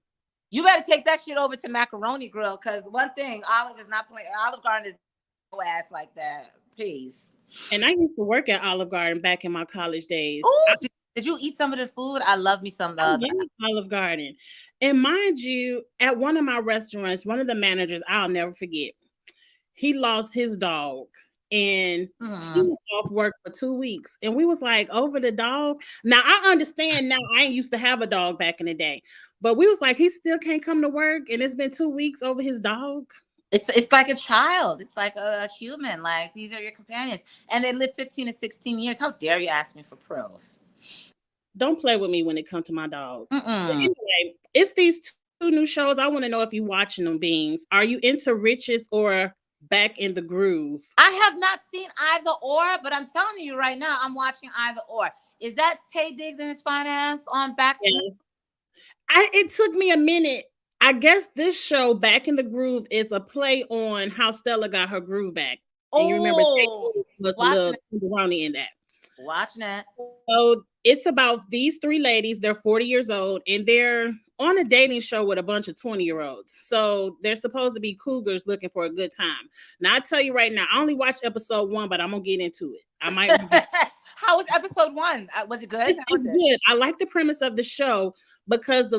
You better take that shit over to Macaroni Grill, because one thing, Olive is not playing. Olive Garden is no ass like that. Peace. And I used to work at Olive Garden back in my college days. Ooh, did you eat some of the food? I love me some of the Olive Garden. And mind you, at one of my restaurants, one of the managers, I'll never forget, he lost his dog. And he was off work for 2 weeks. And we was like, over the dog. Now, I understand now, I ain't used to have a dog back in the day. But we was like, he still can't come to work. And it's been 2 weeks over his dog. It's like a child. It's like a human. Like, these are your companions. And they live 15 to 16 years. How dare you ask me for proof? Don't play with me when it comes to my dog. Anyway, it's these two new shows. I want to know if you're watching them, Beans. Are you into Riches or Back in the Groove. I have not seen either or, but I'm telling you right now, I'm watching either or. Is that Tay Diggs and his finance on back? Yes. It took me a minute. I guess this show, Back in the Groove, is a play on how Stella got her groove back. And you remember Tay Oh, Diggs was the watching little it, tenderoni in that. watching it. So it's about these three ladies. They're 40 years old and they're on a dating show with a bunch of 20-year-olds. So they're supposed to be cougars looking for a good time. Now, I tell you right now, I only watched episode 1, but I'm going to get into it. I might. How was episode 1? Was it good? How was It's it? good. I like the premise of the show because the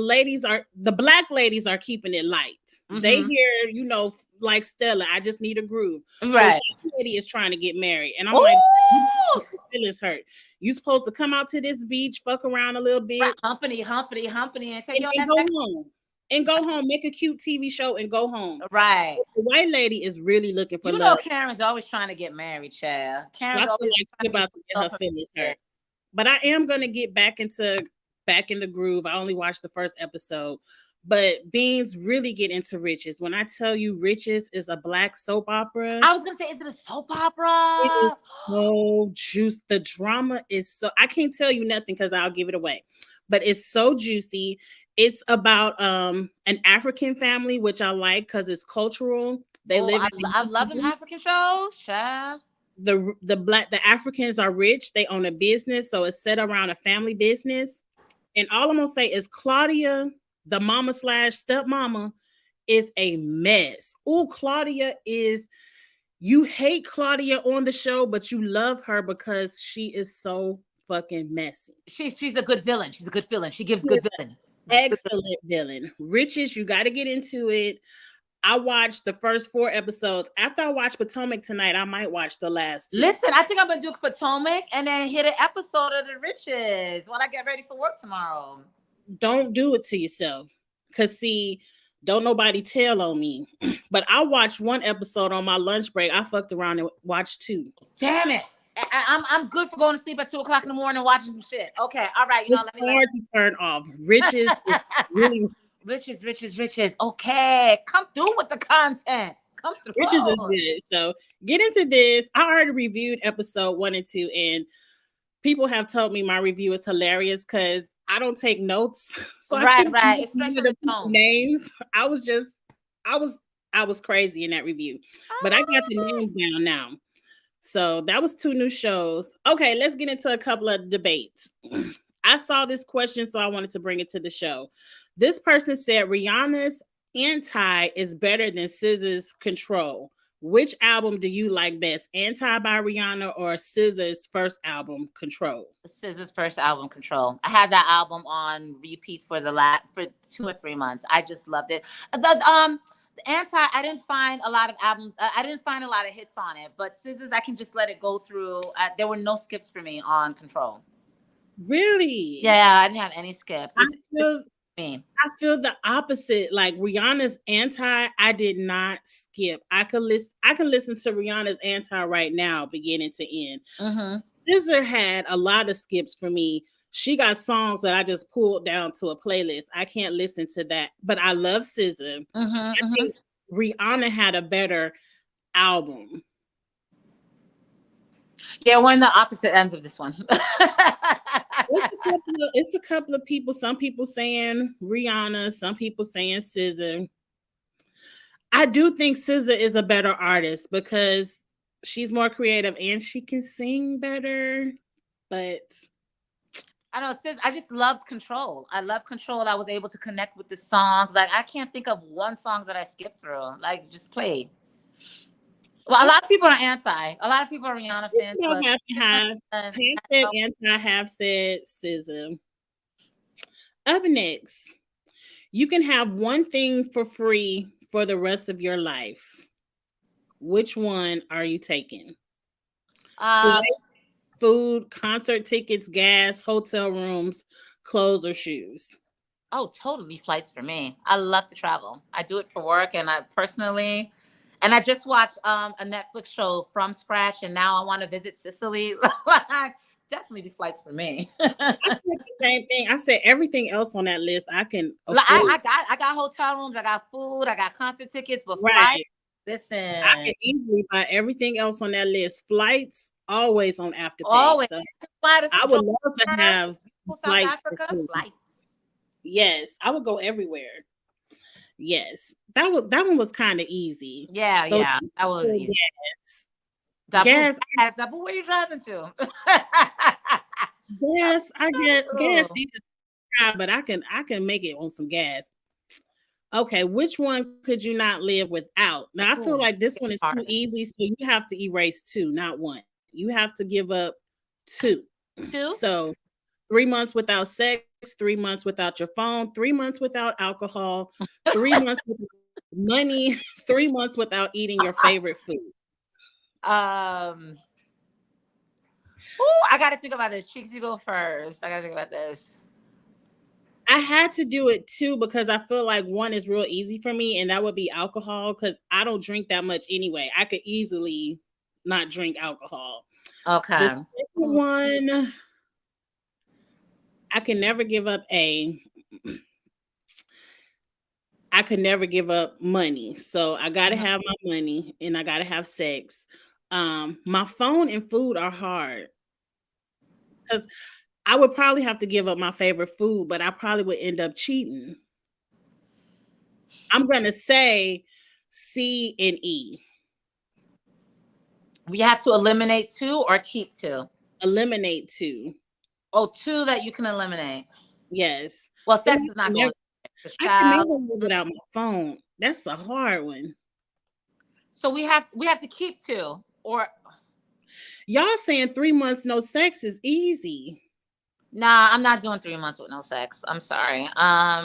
black ladies are keeping it light. They Mm-hmm. hear, like Stella, I just need a groove. Right. The white lady is trying to get married. And I'm like, Ooh! feelings hurt. You supposed to come out to this beach, fuck around a little bit, Right. Humpity, and take your and ass go back. home. And go home, make a cute TV show and go home. Right. The white lady is really looking for You know, love. Karen's always trying to get married, child. I Karen's feel always like she's about to get her feelings hurt. But I am gonna get back in the groove. I only watched the first episode. But Beans really get into Riches. When I tell you Riches is a black soap opera, I was gonna say, is it a soap opera? it is so juicy. The drama is so, I can't tell you nothing because I'll give it away. But it's so juicy. It's about an African family, which I like because it's cultural. They live I love them African shows, child. The Africans are rich. They own a business, so it's set around a family business. And all I'm gonna say is Claudia, the mama slash stepmama, is a mess. Oh, Claudia is. You hate Claudia on the show, but you love her because she is so fucking messy. She's a good villain. She's a good villain. She gives good villain. Excellent villain. Riches, you got to get into it. I watched the first 4 episodes. After I watch Potomac tonight, I might watch the last 2. Listen, I think I'm gonna do Potomac and then hit an episode of The Riches when I get ready for work tomorrow. Don't do it to yourself. Cause see, don't nobody tell on me. But I watched 1 episode on my lunch break. I fucked around and watched 2. Damn it. I'm good for going to sleep at 2:00 in the morning and watching some shit. Okay, all right. It's hard to turn off. Riches is really Riches. Okay, come through with the content. Come through. Riches is good. So get into this. I already reviewed episode 1 and 2, and people have told me my review is hilarious because I don't take notes. So right. It's straight from the tone. Names. I was crazy in that review, but I got the names down now. So that was 2 new shows. Okay, let's get into a couple of debates. I saw this question, so I wanted to bring it to the show. This person said Rihanna's Anti is better than SZA's Control. Which album do you like best? Anti by Rihanna or SZA's first album, Control? SZA's first album, Control. I had that album on repeat for 2 or 3 months. I just loved it. The Anti, I didn't find a lot of albums. I didn't find a lot of hits on it, but SZA's, I can just let it go through. There were no skips for me on Control. Really? Yeah, I didn't have any skips. I feel the opposite. Like Rihanna's Anti, I did not skip. I can listen to Rihanna's Anti right now, beginning to end. SZA had a lot of skips for me. She got songs that I just pulled down to a playlist. I can't listen to that, but I love SZA. I think Rihanna had a better album. Yeah, we're in the opposite ends of this one. It's a couple of people. Some people saying Rihanna, some people saying SZA. I do think SZA is a better artist because she's more creative and she can sing better. But I know, SZA, I just loved Control. I love Control. I was able to connect with the songs. Like, I can't think of one song that I skipped through. Like, just play. Well, a lot of people are anti. A lot of people are Rihanna fans. Half said anti, half said SZA. Up next, you can have one thing for free for the rest of your life. Which one are you taking? Food, concert tickets, gas, hotel rooms, clothes, or shoes? Oh, totally flights for me. I love to travel. I do it for work, and I personally, and I just watched a Netflix show from scratch, and now I want to visit Sicily. Definitely the flights for me. I said the same thing. I said everything else on that list I can afford. I got hotel rooms, I got food, I got concert tickets, but flights, I Listen, can easily buy everything else on that list. Flights always on Afterpay. always So fly to I would love to have South flights for Africa food. flights. Yes, I would go everywhere. Yes, that one was kind of easy. Yeah, So yeah, that was easy. gas, Double gas, gas, double. Where you driving to? gas. I get gas. Ooh. Needs to try, but I can make it on some gas. Okay, which one could you not live without? Now I feel Ooh, like this one is too hard. easy, so you have to erase two, not one. You have to give up two. Two. So 3 months without sex, 3 months without your phone, 3 months without alcohol, 3 months without money, 3 months without eating your favorite food. Um. Ooh, I got to think about this. Cheeks, you go first. I got to think about this. I had to do it too because I feel like one is real easy for me, and that would be alcohol because I don't drink that much anyway. I could easily not drink alcohol. The Okay. second one, I can never give up I could never give up money. So I gotta Mhm. have my money and I gotta have sex. My phone and food are hard because I would probably have to give up my favorite food, but I probably would end up cheating. I'm gonna say C and E. We have to eliminate two or keep two. Eliminate two. Oh, two that you can eliminate. Yes. Well, But sex is not going. This I can never child. live without my phone. That's a hard one. So we have to keep two or Y'all saying 3 months no sex is easy. nah. I'm not doing 3 months with no sex. I'm sorry. I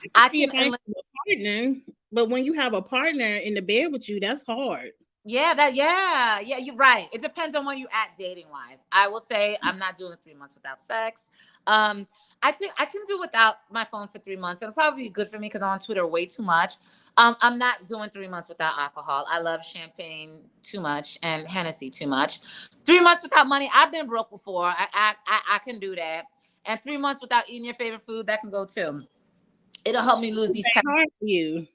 can I see can. if I have a partner, but when you have a partner in the bed with you, that's hard. Yeah, yeah, you're right. It depends on when you at dating wise. I will say I'm not doing 3 months without sex. Um, I think I can do without my phone for 3 months. It'll probably be good for me because I'm on Twitter way too much. I'm not doing 3 months without alcohol. I love champagne too much and Hennessy too much. 3 months without money. I've been broke before. I can do that. And 3 months without eating your favorite food, that can go too. It'll help me lose This these ain't pounds. hard for you.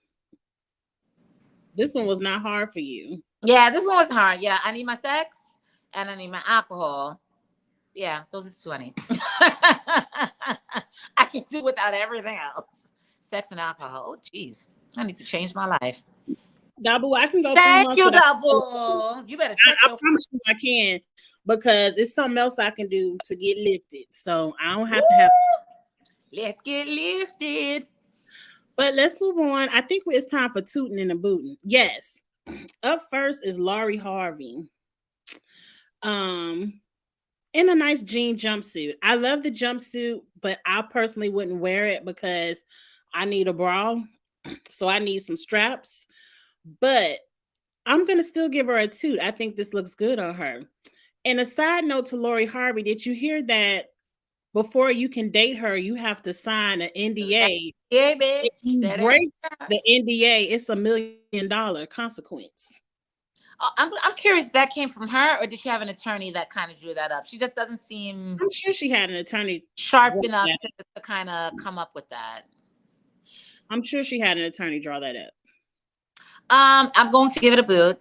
This one was not hard for you. Yeah, this one was hard. Yeah, I need my sex and I need my alcohol. Yeah, those are the two I need. I can do without everything else. Sex and alcohol. Oh, geez. I need to change my life. Double, I can go three Thank months you, without. double. You better check I your. promise you I can because it's something else I can do to get lifted. So I don't Woo! have to have. Let's get lifted. But let's move on. I think it's time for tooting and a booting. Yes. Up first is Laurie Harvey. Um, in a nice jean jumpsuit. I love the jumpsuit, but I personally wouldn't wear it because I need a bra. So I need some straps. But I'm gonna still give her a toot. I think this looks good on her. And a side note to Lori Harvey, did you hear that before you can date her, you have to sign an NDA? Yeah, bitch. If you That break ain't. the NDA, it's $1 million consequence. Oh, I'm curious. That came from her, or did she have an attorney that kind of drew that up? She just doesn't seem I'm sure she had an attorney. sharp enough to kind of come up with that. I'm sure she had an attorney draw that up. I'm going to give it a boot.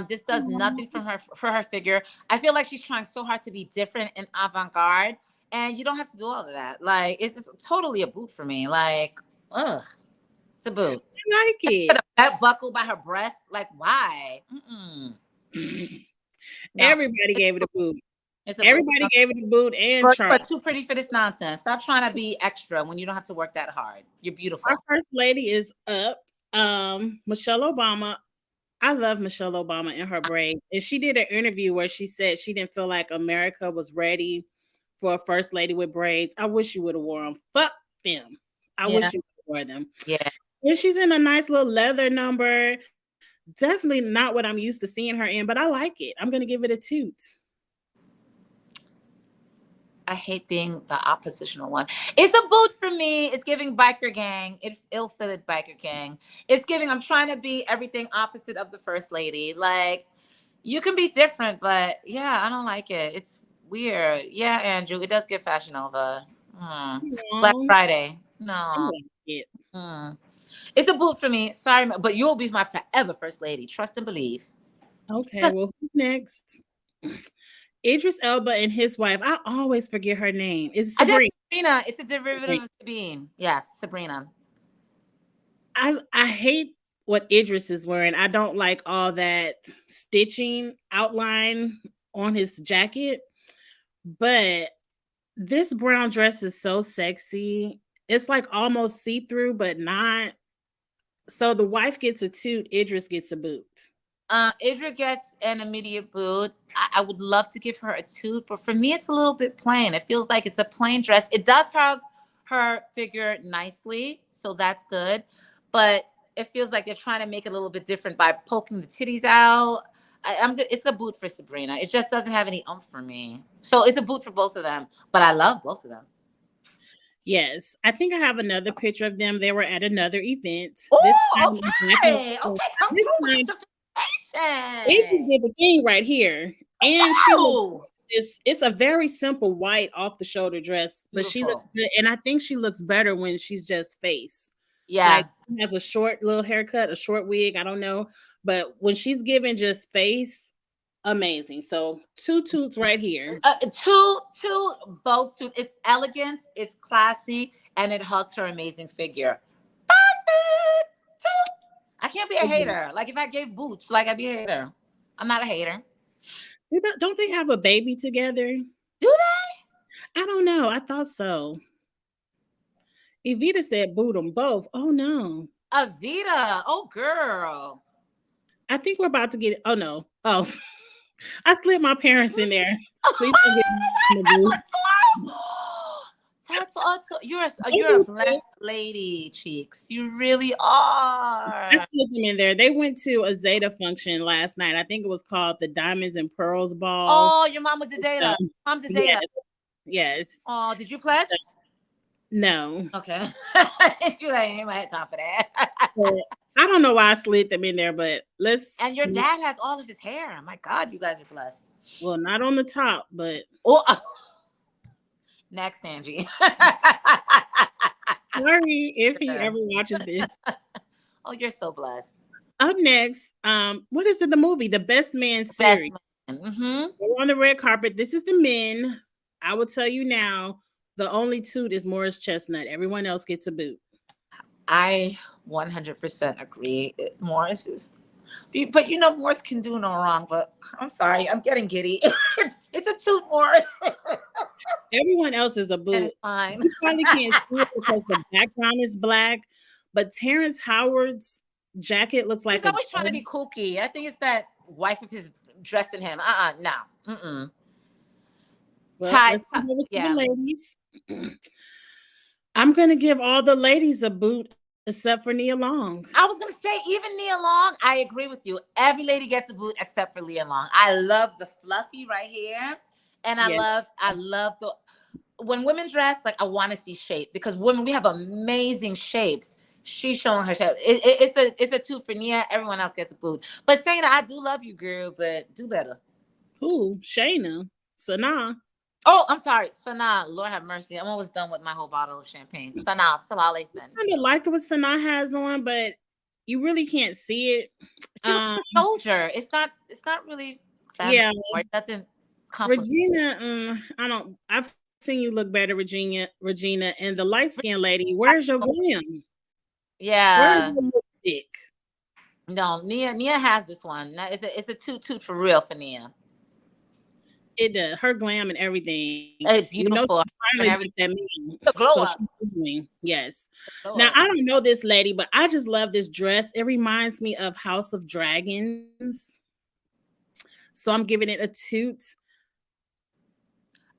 This does nothing from her for her figure. I feel like she's trying so hard to be different and avant-garde, and you don't have to do all of that. Like it's just totally a boot for me. Like, ugh, it's a boot. I like Put it. a belt buckle by her breast. Like, why? No, Everybody gave it a boot. it's a boot. Everybody gave it a boot and You're Charles. too pretty for this nonsense. Stop trying to be extra when you don't have to work that hard. You're Our beautiful. first lady is up. Michelle Obama. I love Michelle Obama and her braids. And she did an interview where she said she didn't feel like America was ready for a first lady with braids. I wish you would have worn them. Fuck them. I Yeah, wish you would have worn them. yeah. And she's in a nice little leather number. Definitely not what I'm used to seeing her in, but I like it. I'm gonna give it a toot. I hate being the oppositional one. It's a boot for me. It's giving biker gang. It's ill-fitted biker gang. It's giving. I'm trying to be everything opposite of the first lady. Like you can be different, but yeah, I don't like it. It's weird. Yeah, Andrew, it does get Fashion Nova. Black Aw, Friday. I No. like it. Mm. It's a boot for me. Sorry, but you'll be my forever first lady. Trust and believe. Okay, Trust- well, who's next? Idris Elba and his wife. I always forget her name. Is I did Sabrina. Sabrina. It's a derivative of Sabine. Yes, Sabrina. I hate what Idris is wearing. I don't like all that stitching outline on his jacket, but this brown dress is so sexy. It's like almost see-through, but not. So the wife gets a toot, Idris gets a boot. Idra gets an immediate boot. I would love to give her a toot, but for me, it's a little bit plain. It feels like it's a plain dress. It does hug her figure nicely, so that's good. But it feels like they're trying to make it a little bit different by poking the titties out. I'm good. It's a boot for Sabrina. It just doesn't have any umph for me. So it's a boot for both of them. But I love both of them. Yes, I think I have another picture of them. They were at another event. This Oh, time, okay. Okay, come this through with time the Idris sophistication. did the thing right here, and she looks. Oh, It's a very simple white off the shoulder dress, but she looks beautiful. good, and I think she looks better when she's just face. Like Yeah. she has a short little haircut, a short wig, I don't know, but when she's given just face, amazing. So two toots right here. Two, both two. It's elegant, it's classy, and it hugs her amazing figure. Perfect. Two. I can't be a hater. Like if I gave boots, like I'd be a hater. I'm not a hater. Don't they have a baby together? Do they? I don't know. I thought so. Evita said boot them both. Oh no. Avita. Oh girl. I think we're about to get. Oh no. Oh, I slid my parents in there. Please don't get me in the That's booth. what's horrible. That's also you're a blessed lady, Cheeks. You really I are. slid them in there. They went to a Zeta function last night. I think it was called the Diamonds and Pearls Ball. Oh, your mom was a Zeta. Mom's a Yes, Zeta. yes. Oh, did you pledge? No. Okay. You like, ain't my time for that. But I don't know why I slid them in there, but let's. And your dad has all of his hair. My God, you guys are blessed. Well, not on the top, but Oh, next, Angie. sorry if he ever watches this. Oh, you're so blessed. Up next, what is it? The movie, The Best Man Best series. man. Mm-hmm. We're on the red carpet. This is the men. I will tell you now, the only toot is Morris Chestnut. Everyone else gets a boot. I 100% agree. Morris is, but you know, Morris can do no wrong. But I'm sorry, I'm getting giddy. It's a toot, Morris. Everyone else is a And boot. it's fine. You probably can't see it because the background is black, but Terrence Howard's jacket looks like He's a always trying to be kooky. I think it's that wife of his dressing him. No. Mm-mm. Well, Ty, let's go over to the yeah. ladies. I'm going to give all the ladies a boot except for Nia Long. I was gonna say, even Nia Long, I agree with you. Every lady gets a boot except for Nia Long. I love the fluffy right here, and I Yes. love the when women dress. Like I want to see shape because women we have amazing shapes. She's showing her shape. It's a two for Nia. Everyone else gets a boot. But Shayna, I do love you, girl, but do better. Who? Shayna. Sanaa. Oh, I'm sorry, Sanaa. Lord have mercy. I'm almost done with my whole bottle of champagne. Sanaa, Salah I kind of liked what Sanaa has on, but you really can't see it. She looks like a soldier. It's not really feminine. Yeah. Or it doesn't compliment. Regina, I don't. I've seen you look better, Regina, and the light skinned lady. Where's your glam? Where's Yeah. your lipstick? No, Nia has this one. It's a toot for real for Nia. It does. Her glam and everything. It's You know, beautiful. she finally did that mean. The glow So up. she's doing, yes. Glow Now up. I don't know this lady, but I just love this dress. It reminds me of House of Dragons. So I'm giving it a toot.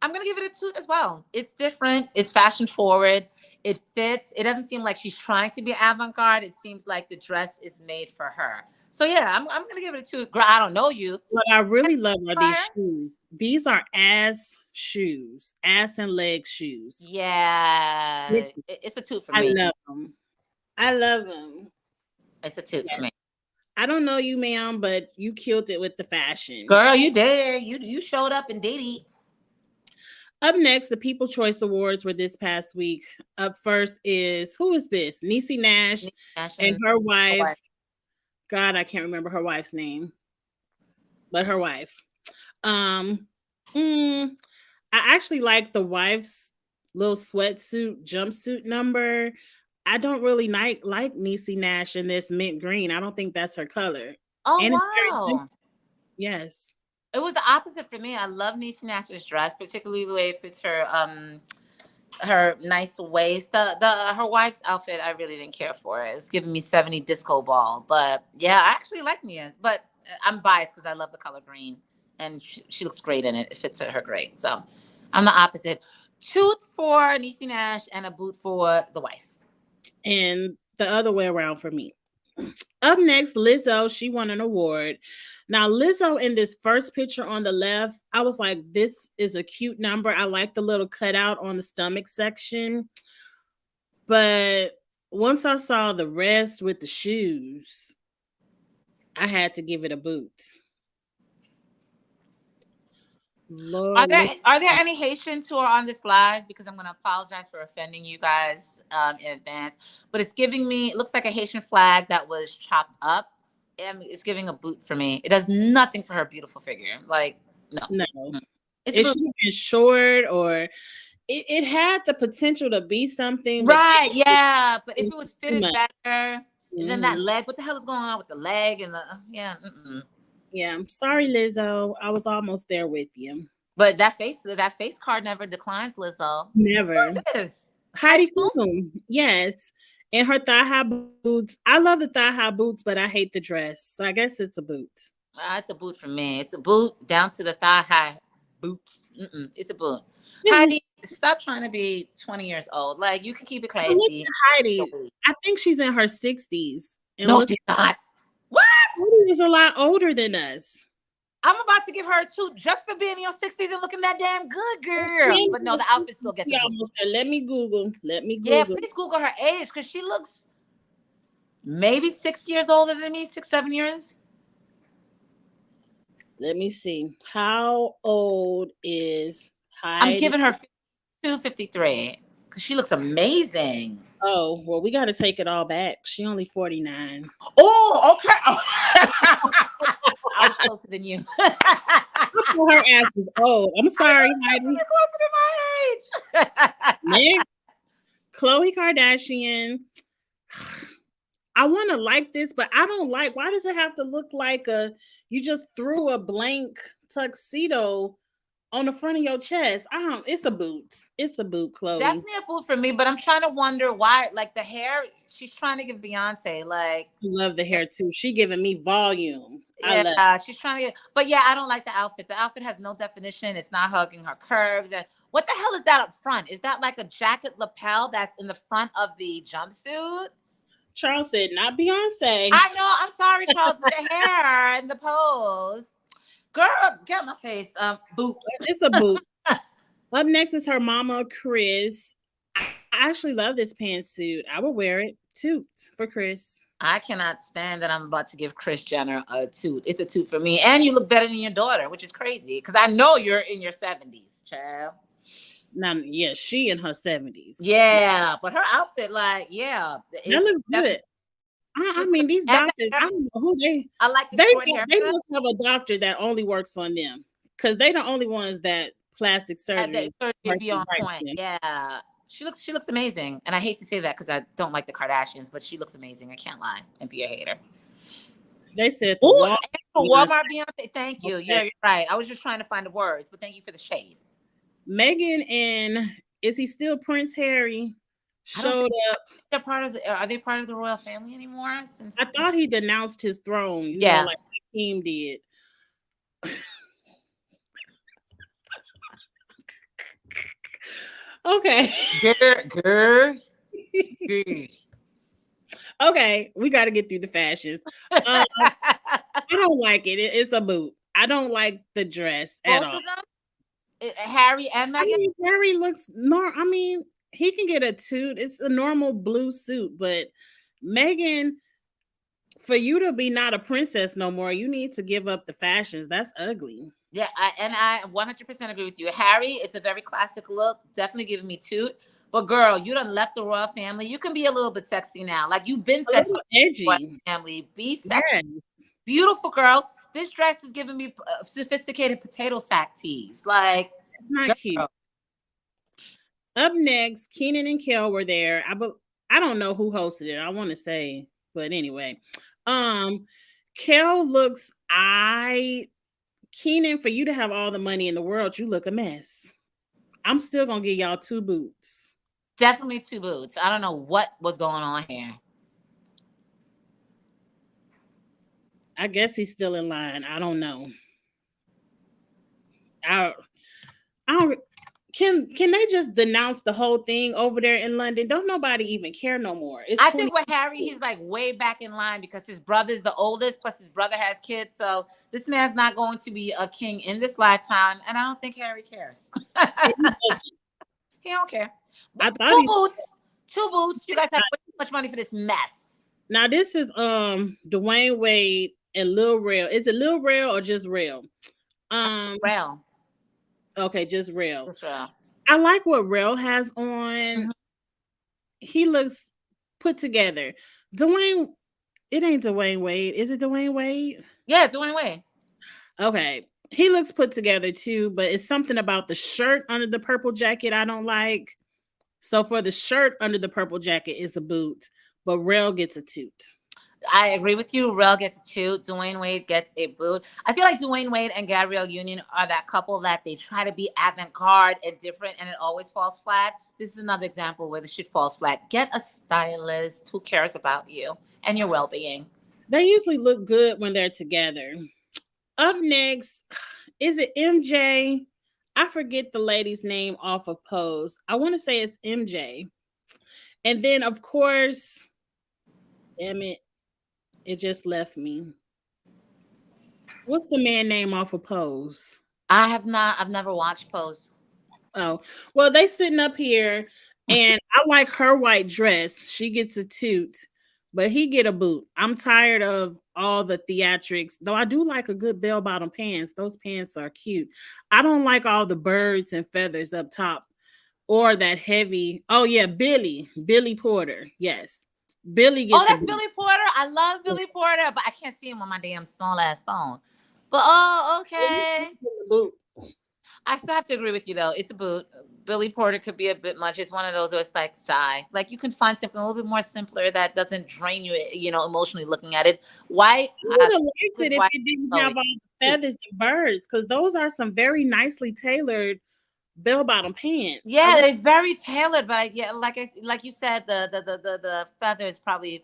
I'm gonna give it a toot as well. It's different. It's fashion forward. It fits. It doesn't seem like she's trying to be avant-garde. It seems like the dress is made for her. So yeah, I'm gonna give it a toot. Girl, I don't know you. What I really love are these shoes. These are ass shoes, ass and leg shoes. Yeah, it's a toot for I me. love them. I love them. It's a toot for me. I don't know you, ma'am, but you killed it with the fashion. Girl, you did. You showed up and did it. Up next, the People Choice Awards were this past week. Up first is who is this? Niecy Nash Nicki Minaj and and her her wife. wife. God, I can't remember her wife's name, but her wife. Um, mm, I actually like the wife's little sweatsuit jumpsuit number. I don't really like Niecy Nash in this mint green. I don't think that's her color, Oh and it's very simple. wow. Yes, It was the opposite for me. I love Niecy Nash's dress, particularly the way it fits her nice waist. The her wife's outfit I really didn't care for. It was giving me 70 disco ball. But yeah, I actually like Nia's, but I'm biased because I love the color green and she looks great in it. It fits her great. So I'm the opposite. Toot for Niecy Nash and a boot for the wife. and the other way around for me. Up next, Lizzo. She won an award. Now, Lizzo in this first picture on the left, I was like, this is a cute number. I like the little cutout on the stomach section. But once I saw the rest with the shoes, I had to give it a boot. Are Lord, there are there any Haitians who are on this live? Because I'm going to apologize for offending you guys in advance. But it's giving me. It looks like a Haitian flag that was chopped up. It's giving a boot for me. It does nothing for her beautiful figure. Like no, no. Mm. It's a It boot. should have been short or it had the potential to be something, but Right? Yeah. But if it was too fitted much. better, and then that Mhm. leg. What the hell is going on with the leg and the yeah? Mm-mm. Yeah, I'm sorry, Lizzo. I was almost there with you. But that face card never declines, Lizzo. Never. Who's this? Heidi Heidi Klum? Klum, yes. And her thigh high boots. I love the thigh high boots, but I hate the dress. So I guess it's a boot. It's a boot for me. It's a boot down to the thigh high boots. It's a boot. Heidi, stop trying to be 20 years old. Like you can keep it But look classy. at Heidi. I think she's in her 60s. And No, look, she's not. What? Heidi is a lot older than us. I'm about to give her a two just for being in your 60s and looking that damn good, girl. But no, the outfit still gets She a boot. almost there. Let me Google. Let me Yeah, Google. please Google her age because she looks maybe 6 years older than me, 6, 7 years. Let me see. How old is I'm Heidi? giving her 52, 53 because she looks amazing. Oh, well, we got to take it all back. She only 49. Oh, okay. I was closer than you. Oh, her ass is old. I'm sorry, Heidi. You're closer to my age. Next, Khloe Kardashian. I want to like this, but I don't like. Why does it have to look like you just threw a blank tuxedo on the front of your chest? I don't. It's a boot. It's a boot, Khloe. Definitely a boot for me, but I'm trying to wonder why. Like the hair, she's trying to give Beyonce. Like, I love the hair too. She giving me volume. I love. yeah, she's trying to get. But yeah, I don't like the outfit. The outfit has no definition. It's not hugging her curves. And what the hell is that up front? Is that like a jacket lapel that's in the front of the jumpsuit? Charles said, "Not Beyonce." I know. I'm sorry, Charles, but the hair and the pose. Girl, get out my face. Boot. It's a boot. Up next is her mama, Chris. I actually love this pantsuit. I would wear it. Toot for Chris. I cannot stand that I'm about to give Kris Jenner a toot. It's a toot for me. And you look better than your daughter, which is crazy because I know you're in your 70s, child. Now, yeah, she in her 70s. Yeah, but her outfit, like, yeah, That looks good. I mean, these doctors, I don't know who I like the they short haircut. they must have a doctor that only works on them because they the only ones that plastic surgery That surgery be on right point. Yeah, she looks amazing, and I hate to say that because I don't like the Kardashians, but she looks amazing. I can't lie and be a hater. They said Ooh, Walmart Beyonce. Thank you. Okay. You're right. I was just trying to find the words, but thank you for the shade. Meghan and is he still Prince Harry showed up. They're part of the. Are they part of the royal family anymore? Since I thought he denounced his throne, yeah, like Hakeem did. Okay. girl. Okay, we got to get through the fashions. I don't like it. It's a boot. I don't like the dress at all. Both of them, Harry and Meghan. I mean, Harry looks normal. I mean, he can get a toot. It's a normal blue suit, but Meghan, for you to be not a princess no more, you need to give up the fashions. That's ugly. Yeah, I 100% agree with you. Harry, it's a very classic look, definitely giving me toot. But girl, you done left the royal family. You can be a little bit sexy now. Like you've been A sexy little for the edgy. royal family. Be sexy. Yeah, Beautiful girl. This dress is giving me sophisticated potato sack tees. Like, it's not cute. girl. Up next, Keenan and Kel were there. I don't know who hosted it. I want to say, but anyway, um, Kel looks. I Keenan, for you to have all the money in the world, you look a mess. I'm still gonna give y'all 2 boots. Definitely two boots. I don't know what was going on here. I guess he's still in line. I don't know. I, I don't. Can they just denounce the whole thing over there in London? Don't nobody even care no more. It's I 20. think with Harry, he's like way back in line because his brother's the oldest, plus his brother has kids. So this man's not going to be a king in this lifetime, and I don't think Harry cares. He don't care. I But thought he. two boots. You guys have way too much money for this mess. Now this is Dwayne Wade and Lil Rel. Is it Lil Rel or just Rel? Um Real, okay, just Rel. it's real. I like what Rel has on. Mhm. He looks put together. Dwayne, it ain't Dwayne Wade. Is it Dwayne Wade? Yeah, Dwayne Wade. Okay. He looks put together too, but it's something about the shirt under the purple jacket I don't like. So for the shirt under the purple jacket is a boot, but Rel gets a toot. I agree with you. Rel gets a two. Dwayne Wade gets a boot. I feel like Dwayne Wade and Gabrielle Union are that couple that they try to be avant-garde and different, and it always falls flat. This is another example where the shit falls flat. Get a stylist who cares about you and your well-being. They usually look good when they're together. Up next, is it MJ? I forget the lady's name off of Pose. I want to say it's MJ. And then, of course, damn it, it just left me. What's the man name off of Pose? I have not. I've never watched Pose. Oh, well, they sitting up here, and I like her white dress. She gets a toot, but he get a boot. I'm tired of all the theatrics, though I do like a good bell bottom pants. Those pants are cute. I don't like all the birds and feathers up top or that heavy. Oh yeah, Billy Porter. Yes, Billy Oh, gets a that's boot. Billy Porter. I love Billy Porter, but I can't see him on my damn small ass phone. But oh, okay. Boot. I still have to agree with you though. It's a boot. Billy Porter could be a bit much. It's one of those where it's like sigh. Like you can find something a little bit more simpler that doesn't drain you, emotionally looking at it. White, I would have liked good it if white. it didn't Chloe. have all the feathers and birds, because those are some very nicely tailored bell bottom pants. Yeah, they're very tailored, but yeah, like you said, the feather is probably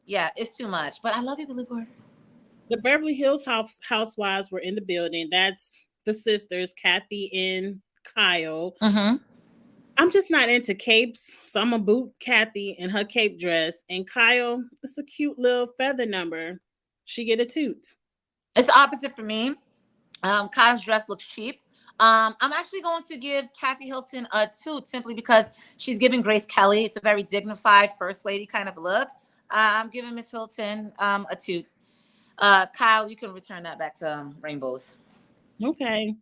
yeah, it's too much. But I love you, Billy Porter. The Beverly Hills housewives were in the building. That's the sisters, Kathy and Kyle. Mm-hmm. I'm just not into capes, so I'm gonna boot Kathy in her cape dress. And Kyle, it's a cute little feather number. She get a toot. It's the opposite for me. Kyle's dress looks cheap. I'm actually going to give Kathy Hilton a toot simply because she's giving Grace Kelly. It's a very dignified first lady kind of look. I'm giving Miss Hilton a toot. Kyle, you can return that back to Rainbows. Okay.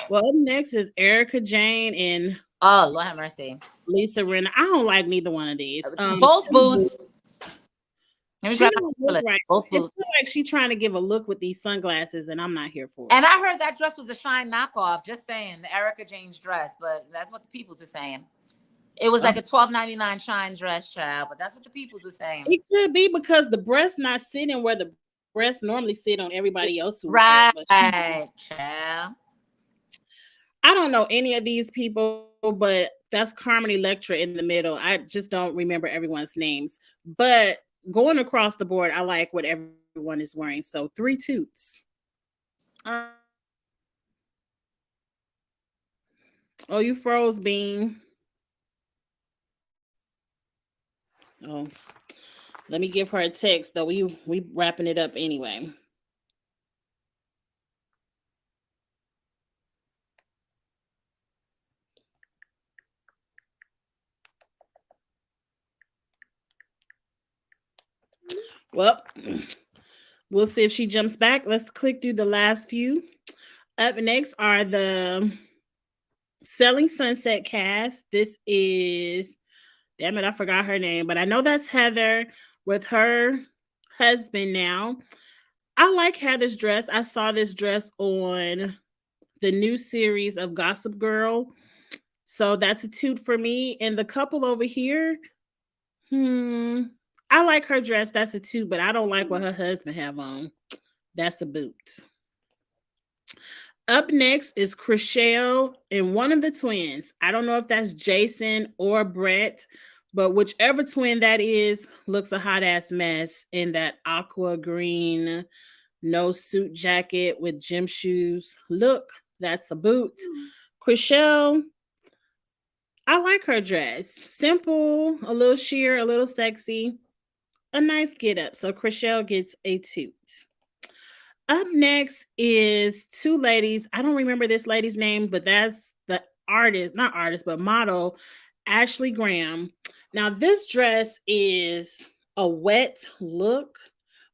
Well, up next is Erica Jane and Oh, Lord have mercy. Lisa Rinna. I don't like neither one of these. Both boots. Let me She grab my don't look list. right. Both It feels boots. like she's trying to give a look with these sunglasses, and I'm not here for it. And I heard that dress was a Shine knockoff. Just saying, the Erica Jane's dress, but that's what the peoples were saying. It was like a $12.99 Shine dress, child, but that's what the peoples were saying. It could be because the breasts not sitting where the breasts normally sit on everybody else who wears. Right, But child. I don't know any of these people, but that's Carmen Electra in the middle. I just don't remember everyone's names. But going across the board, I like what everyone is wearing. So 3 toots. Oh, you froze, Bean. Oh, let me give her a text though. We wrapping it up anyway. Well, we'll see if she jumps back. Let's click through the last few. Up next are the Selling Sunset cast. This is, damn it, I forgot her name, but I know that's Heather with her husband now. I like Heather's dress. I saw this dress on the new series of Gossip Girl. So that's a toot for me. And the couple over here, I like her dress. That's a toot, but I don't like what her husband have on. That's a boot. Up next is Chriselle and one of the twins. I don't know if that's Jason or Brett, but whichever twin that is looks a hot ass mess in that aqua green no suit jacket with gym shoes. Look, that's a boot. Chriselle, I like her dress. Simple, a little sheer, a little sexy, a nice get up. So Chriselle gets a toot. Up next is two ladies. I don't remember this lady's name, but that's the artist, not artist, but model, Ashley Graham. Now, this dress is a wet look,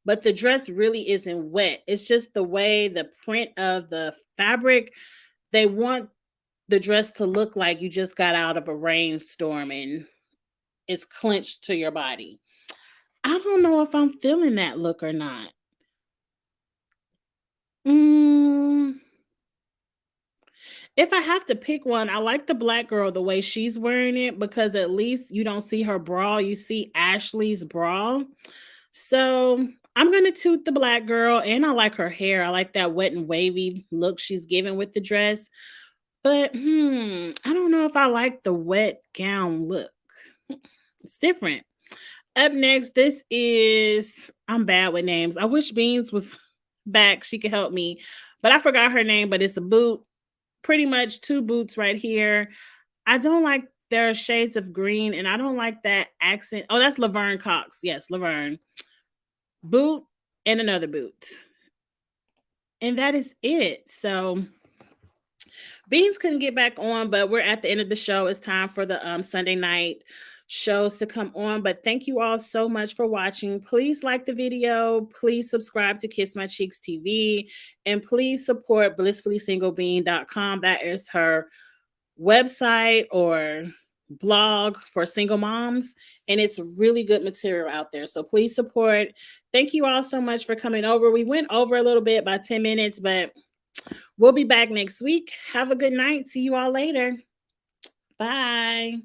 but the dress really isn't wet. It's just the way the print of the fabric, they want the dress to look like you just got out of a rainstorm and it's clenched to your body. I don't know if I'm feeling that look or not. Mm, if I have to pick one, I like the black girl the way she's wearing it because at least you don't see her bra, you see Ashley's bra. So I'm gonna toot the black girl, and I like her hair. I like that wet and wavy look she's giving with the dress. But I don't know if I like the wet gown look. It's different. Up next, this is, I'm bad with names. I wish Beans was back. She could help me. But I forgot her name, but it's a boot. Pretty much two boots right here. I don't like their shades of green, and I don't like that accent. Oh, that's Laverne Cox. Yes, Laverne. Boot and another boot. And that is it. So Beans couldn't get back on, but we're at the end of the show. It's time for the Sunday night shows to come on. But thank you all so much for watching. Please like the video. Please subscribe to Kiss My Cheeks TV. And please support blissfullySingleBean.com. That is her website or blog for single moms. And it's really good material out there. So please support. Thank you all so much for coming over. We went over a little bit by 10 minutes, but we'll be back next week. Have a good night. See you all later. Bye.